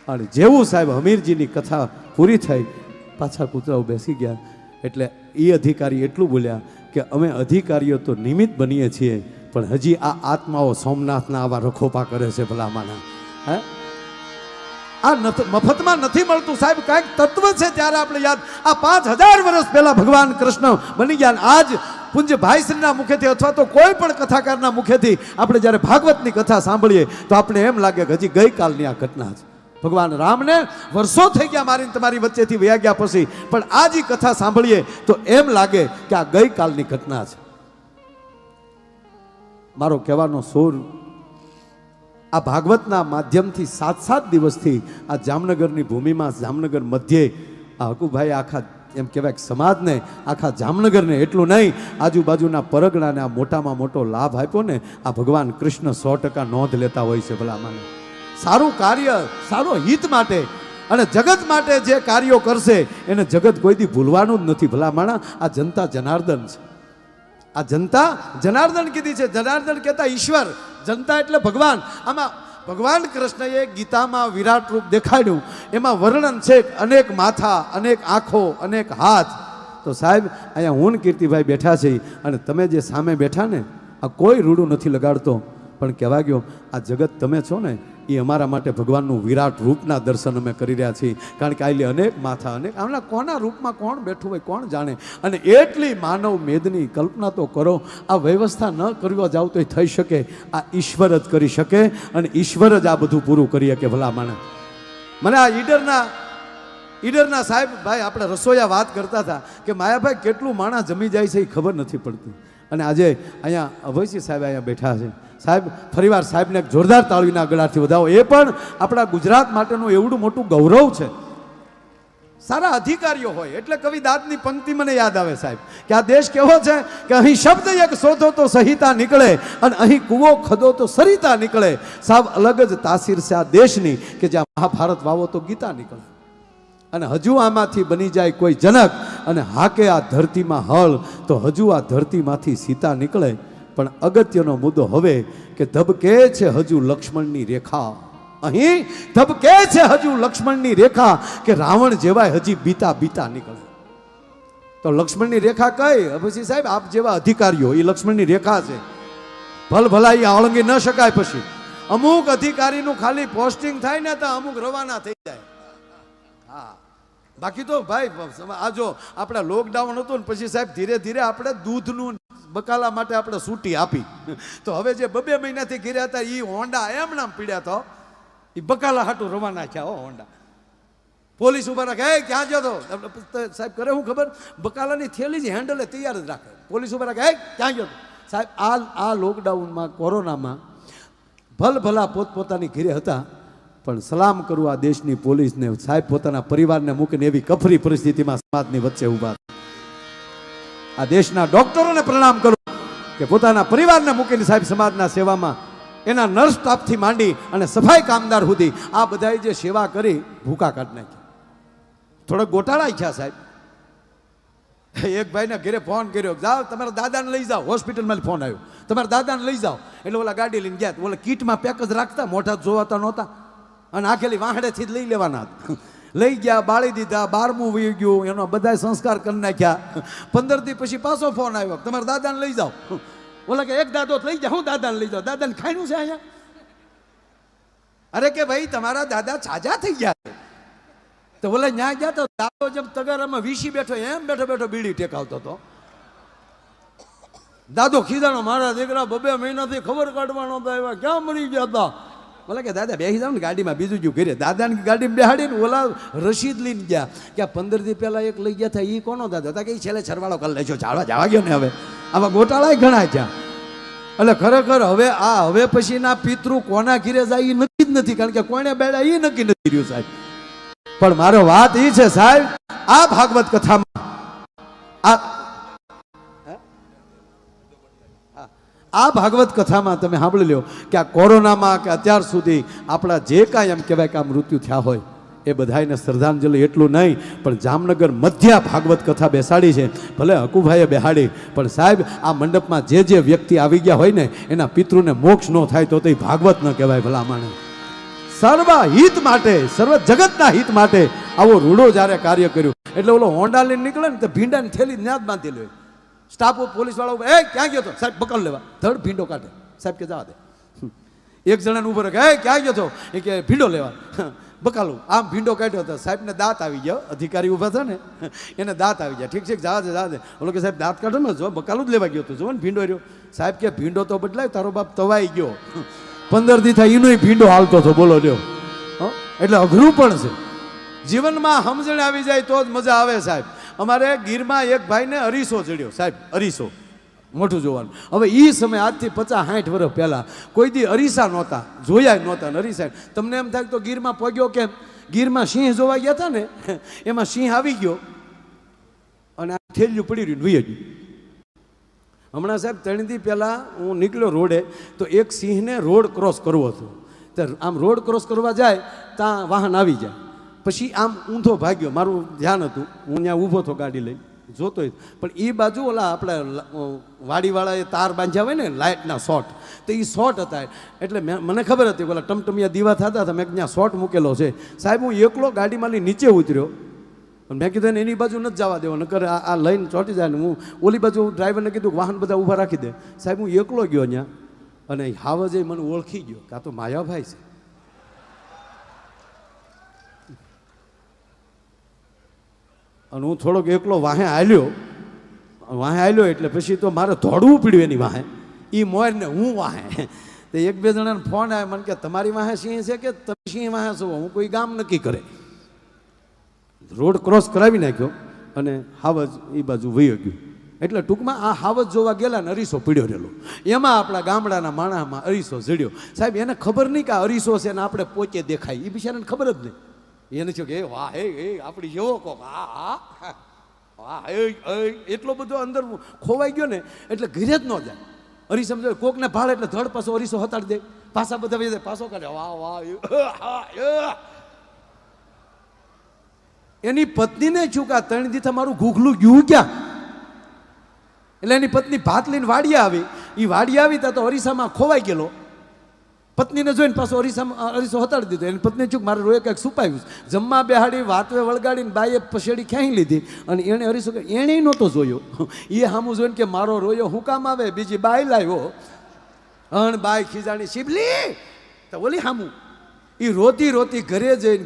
અને જેવું સાહેબ હમીરજીની કથા પૂરી થઈ પાછા કૂતરાઓ બેસી ગયા. એટલે એ અધિકારી એટલું બોલ્યા કે અમે અધિકારીઓ તો નિમિત્ત બનીએ છીએ, પણ હજી આ આત્માઓ સોમનાથના આવા રખોપા કરે છે ભલામાના. હે આ મફતમાં નથી મળતું સાહેબ, કાંઈક તત્વ છે. ત્યારે આપણે યાદ આ 5000 વર્ષ પહેલા ભગવાન કૃષ્ણ બની ગયા. આજ પૂજ્ય ભાઈશ્રીના મુખેથી અથવા તો કોઈ પણ કથાકારના મુખેથી આપણે જ્યારે ભાગવતની કથા સાંભળીએ તો આપણે એમ લાગે કે હજી ગઈકાલની આ ઘટના છે. ભગવાન રામને વર્ષો થઈ ગયા મારી તમારી વચ્ચેથી વયા ગયા પછી, પણ આ જે કથા સાંભળીએ તો એમ લાગે કે આ ગઈકાલની ઘટના છે. મારો કહેવાનો સૂર આ ભાગવતના માધ્યમથી 7 દિવસથી આ જામનગરની ભૂમિમાં, જામનગર મધ્યે આ હકુભાઈ આખા એમ કહેવાય સમાજને, આખા જામનગરને એટલું નહીં આજુબાજુના પરગણાને આ મોટામાં મોટો લાભ આપ્યો ને. આ ભગવાન કૃષ્ણ 100% નોંધ લેતા હોય છે ભલા માને. સારું કાર્ય, સારો હિત માટે અને જગત માટે જે કાર્યો કરશે એને જગત કોઈથી ભૂલવાનું જ નથી ભલા માણા. આ જનતા જનાર્દન છે. આ જનતા જનાર્દન કીધી છે. જનાર્દન કહેતા ઈશ્વર, જનતા એટલે ભગવાન. આમાં ભગવાન કૃષ્ણએ ગીતામાં વિરાટ રૂપ દેખાડ્યું, એમાં વર્ણન છે અનેક માથા, અનેક આંખો, અનેક હાથ. તો સાહેબ અહીંયા હું કીર્તિભાઈ બેઠા છે અને તમે જે સામે બેઠા ને આ કોઈ રૂડું નથી લગાડતો, પણ કહેવા ગયો આ જગત તમે છો ને એ અમારા માટે ભગવાનનું વિરાટ રૂપના દર્શન અમે કરી રહ્યા છીએ. કારણ કે આટલી અનેક માથા, અનેક આમના કોના રૂપમાં કોણ બેઠું હોય કોણ જાણે. અને એટલી માનવ મેદની કલ્પના તો કરો. આ વ્યવસ્થા ન કરવા જાવ તો થઈ શકે, આ ઈશ્વર જ કરી શકે અને ઈશ્વર જ આ બધું પૂરું કરી શકે ભલા માણે. મને આ ઈડરના સાહેબ ભાઈ આપણે રસોઈયા વાત કરતા હતા કે માયાભાઈ કેટલું માણસ જમી જાય છે એ ખબર નથી પડતી. અને આજે અહીંયા અભયસિંહ સાહેબ અહીંયા બેઠા છે. સાહેબ ફરીવાર સાહેબને એક જોરદાર તાળીના ગળાથી વધાવો. એ પણ આપણા ગુજરાત માટેનું એવડું મોટું ગૌરવ છે સારા અધિકારીઓ હોય. એટલે કવિ દાદની પંક્તિ મને યાદ આવે સાહેબ કે આ દેશ કેવો છે કે અહીં શબ્દ એક શોધો તો સહિતા નીકળે અને અહીં કૂવો ખદો તો સરિતા નીકળે. સાહેબ અલગ જ તાસીર છે આ દેશની કે જ્યાં મહાભારત વાવો તો ગીતા નીકળે. અને હજુ આમાંથી બની જાય કોઈ જનક અને હાકે આ ધરતીમાં હળ તો હજુ આ ધરતીમાંથી સીતા નીકળે. પણ અગત્યનો મુદ્દો હવે કે ધબકે છે હજુ લક્ષ્મણની રેખા. અહીં ધબકે છે હજુ લક્ષ્મણની રેખા કે રાવણ જેવાય હજી બીતા બીતા નીકળે. તો લક્ષ્મણની રેખા કઈ? પછી સાહેબ આપ જેવા અધિકારીઓ એ લક્ષ્મણની રેખા છે. ભલ ભલાઈ ઓળંગી ન શકાય. પછી અમુક અધિકારીનું ખાલી પોસ્ટિંગ થાય ને તો અમુક રવાના થઈ જાય. હા, બાકી તો ભાઈ આ જો આપણા લોકડાઉન હતું ને પછી સાહેબ ધીરે ધીરે આપણે દૂધનું બકાલા માટે આપણે છૂટી આપી. તો હવે જે 2 મહિનાથી ઘેરે હતા એ હોન્ડા એમ નામ પીડ્યા તો એ બકાલા હાટું રવાના થયા. હો હોન્ડા પોલીસ ઉભા રાખે, હે ક્યાં જતો સાહેબ? કરે હું ખબર, બકાલાની થેલી જ હેન્ડલે તૈયાર જ રાખે. પોલીસ ઉભા રાખે, હે ક્યાં જતો સાહેબ? આ લોકડાઉનમાં કોરોનામાં ભલ ભલા પોતપોતાની ઘેરે હતા. પણ સલામ કરું આ દેશની પોલીસને સાહેબ, પોતાના પરિવારને મૂકીને એવી કફરી પરિસ્થિતિમાં સમાજની વચ્ચે ઊભા. આ દેશના ડોક્ટરોને પ્રણામ કરું કે પોતાના પરિવારને મૂકીને સાહેબ સમાજના સેવામાં એના નર્સ સ્ટાફથી માંડી અને સફાઈ કામદાર સુધી આ બધાએ જે સેવા કરી ભૂકા કાઢી નાખી. થોડોક ગોટાળા થયા સાહેબ. એક ભાઈને ઘરે ફોન કર્યો, જાઓ તમારા દાદાને લઈ જાઓ. હોસ્પિટલમાં ફોન આવ્યો, તમારા દાદાને લઈ જાઓ. એટલે ઓલા ગાડી લઈને ગયા. ઓલા કીટમાં પેક જ રાખતા, મોઢા જોવાતા નહોતા અને આખેલી વાહડેથી જ લઈ લેવાના હતા. લઈ ગયા, બાળી દીધા, 12મું વહી ગયું, એનો બધા સંસ્કાર કરી નાખ્યા. 15 દી પછી પાછો ફોન આવ્યો, તમારા દાદાને લઈ જાઓ. ઓલા કે એક દાદો લઈ જાઓ. હું દાદાને લઈ જાઉં? દાદાને ખાઈનું છે અહીંયા? અરે કે ભાઈ તમારા દાદા છાજા થઈ ગયા. તો ઓલા ન્યા ગયા તો દાદો જેમ તગારામાં વીસી બેઠો એમ બેઠો બેઠો બીડી ટેકાવતો હતો. દાદો ખીજાણો, મારા દીકરા 2 મહિનાથી ખબર કાઢવાનો હતા, એવા ક્યાં મરી ગયા હતા? બોલે કે દાદા બેસી જાવ ને ગાડીમાં, બીજું જો ઘરે. દાદાની ગાડીમાં બેહાડીને ઓલા રસીદ લઈને ગયા કે 15 દી પહેલા એક લઈ ગયા હતા, એ કોનો દાદા હતા? કે છેલ્લે છરવાળો કરી લેજો, ચાલવા જવા ગયો ને. હવે આવા ગોટાળા ઘણા છે. એટલે ખરેખર હવે પછીના પિતૃ કોના ઘીરે જાય એ નક્કી જ નથી, કારણ કે કોને બેડા એ નક્કી નથી રહ્યું સાહેબ. પણ મારો વાત એ છે સાહેબ, આ ભાગવત કથામાં આ ભાગવત કથામાં તમે સાંભળી લો કે આ કોરોનામાં કે અત્યાર સુધી આપણા જે કાંઈ એમ કહેવાય કે આ મૃત્યુ થયા હોય એ બધાને શ્રદ્ધાંજલિ એટલું નહીં, પણ જામનગર મધ્ય ભાગવત કથા બેસાડી છે. ભલે હકુભાઈએ બેહાડી, પણ સાહેબ આ મંડપમાં જે વ્યક્તિ આવી ગયા હોય ને એના પિતૃને મોક્ષ ન થાય તો એ ભાગવત ન કહેવાય. ભલા માણે સર્વ હિત માટે, સર્વ જગતના હિત માટે આવો રૂડો જ્યારે કાર્ય કર્યું. એટલે ઓલો હોન્ડા લઈને નીકળે ને તો ભીંડાની થેલી ન્યાદ બાંધી લે. સ્ટાફ પોલીસ વાળો, એ ક્યાં ગયો હતો? સાહેબ બકલ લેવા. થર્ડ ભીંડો કાઢે. સાહેબ કે જવા દે. એક જણાને ઉભો રાખે, એ ક્યાં ગયો હતો? એ કે ભીંડો લેવા. બકાલું આમ ભીંડો કાઢ્યો હતો. સાહેબને દાંત આવી ગયો. અધિકારી ઊભા હતા ને એને દાંત આવી ગયા. ઠીક છે, જવા દે. ઓલો કે સાહેબ દાંત કાઢો ને, જો બકાલું જ લેવા ગયો હતો, જો ને ભીંડો રહ્યો. સાહેબ કે ભીંડો તો બદલાય, તારો બાપ તવાઈ ગયો. 15 દી થાય એનો ભીંડો હાલતો હતો. બોલો લ્યો. એટલે અઘરું પણ છે જીવનમાં. સમજણ આવી જાય તો જ મજા આવે સાહેબ. અમારે ગીરમાં એક ભાઈને અરીસો ચડ્યો સાહેબ. અરીસો મોઢું જોવાનું. હવે એ સમય આજથી 50-60 વર્ષ પહેલાં કોઈ દી અરીસા નહોતા, જોયા નહોતા. અરીસા તમને એમ થાય તો ગીરમાં પગ્યો કેમ? ગીરમાં સિંહ જોવા ગયા હતા ને, એમાં સિંહ આવી ગયો અને આ થેલિયું પડી રહ્યું વહી ગયું. હમણાં સાહેબ 3 દી પહેલાં હું નીકળ્યો રોડે, તો એક સિંહને રોડ ક્રોસ કરવો હતો. તો આમ રોડ ક્રોસ કરવા જાય ત્યાં વાહન આવી જાય. પછી આમ ઊંધો ભાગ્યો. મારું ધ્યાન હતું, હું ત્યાં ઊભો હતો ગાડી લઈ જોતો. પણ એ બાજુ ઓલા આપણા વાડીવાળાએ તાર બાંધ્યા હોય ને લાઇટના શોર્ટ, તો એ શોર્ટ હતા. એટલે મને ખબર હતી ઓલા ટમટમિયા દીવા થતા હતા, મેં ત્યાં શોર્ટ મૂકેલો છે. સાહેબ હું એકલો ગાડીમાં લઈ નીચે ઉતર્યો. મેં કીધું ને એની બાજુ નથી જવા દેવો, નકર આ લઈને ચોંટી જાય ને. હું ઓલી બાજુ ડ્રાઈવરને કીધું વાહન બધા ઊભા રાખી દે. સાહેબ હું એકલો ગયો ત્યાં, અને હાવજે મને ઓળખી ગયો કે આ તો માયાભાઈ છે. અને હું થોડોક એકલો વાહે હાલ્યો એટલે પછી તો મારે દોડવું પડ્યું એની વાહે. એ મોરને હું વાહે. તો 1-2 જણાને ફોન આવ્યો મને કે તમારી વાહે સિંહ છે કે તમે સિંહ વાહે છો? હું કોઈ ગામ નક્કી કરે. રોડ ક્રોસ કરાવી નાખ્યો અને હાવજ એ બાજુ વહી ગયું. એટલે ટૂંકમાં આ હાવજ જોવા ગયેલા ને અરીસો પીડ્યો રહેલો. એમાં આપણા ગામડાના માણસમાં અરીસો જડ્યો. સાહેબ એને ખબર નહીં કે આ અરીસો છે ને આપણે પોચે દેખાય. એ બિચારાને ખબર જ નહીં. એને થયું કે વાહ એ આપણી જેવો કોક હા વાહ એટલો બધો અંદર ખોવાઈ ગયો ને એટલે ઘરે જ ન જાય. અરીસા સમજો કોકને ભાડે એટલે ધડ પાછો અરીસો હતાડી દે, પાછા બધા વહી જાય, પાછો કાઢે વાહ વાહ. એની પત્નીને શું કે 3 દી તમારું ઘૂઘલું ગયું ક્યાં? એટલે એની પત્ની ભાત લઈને વાડિયા આવી. એ વાડિયા આવી ત્યાં તો અરીસામાં ખોવાઈ ગયેલો. પત્નીને જોઈને પાછો અરીસો હતાડી દીધો. એની પત્ની ચૂક મારે રોએ કંઈક છુપાવ્યું. જમવા બેહાડી વાતવે વળગાડીને બાઈએ પછેડી ખેંચી લીધી અને એણે અરીસો એણે નહોતો જોયો. એ સામું જોઈને કે મારો રોયો હું કામ આવે, બીજી બાઈ લાવ્યો. અણ બાઈ ખીજાણી શિબલી તો ઓલી સામું. એ રોતી રોતી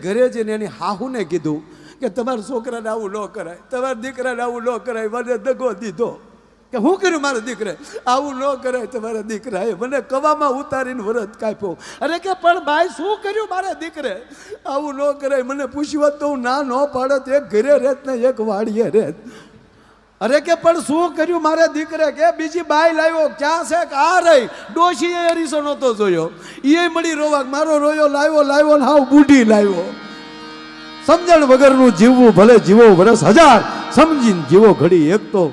ઘરે જઈને એની હાહુને કીધું કે તમારા છોકરાને આવું ન કરાય, તમારા દીકરાને આવું ન કરાય, મને દગો દીધો. કે હું કર્યું મારા દીકરે? આવું ન કરાય તમારા દીકરાએ, મને કવામાં ઉતારીને વરત કાપ્યો. અરે કે પણ ભાઈ શું કર્યું મારા દીકરે? આવું ન કરાય, મને પૂછ્યું તો હું ના ન પાડત, એક ઘરે રહેત ને એક વાડીએ રહેત. અરે કે પણ શું કર્યું મારા દીકરે? કે બીજી બાઈ લાવ્યો. ક્યાં છે? કે આ રહી. ડોશીએ અરીસો નહોતો જોયો, એ મળી રોવા મારો રોયો લાવ્યો ને હાવ બુઢી લાવ્યો. સમજણ વગરનું જીવવું ભલે જીવો વરસ 1000, સમજીને જીવો ઘડી એક તો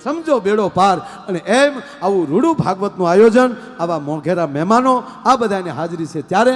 સમજો બેડો પાર. અને એમ આવું રૂડું ભાગવતનું આયોજન, આવા મોંઘેરા મહેમાનો, આ બધાની હાજરી છે ત્યારે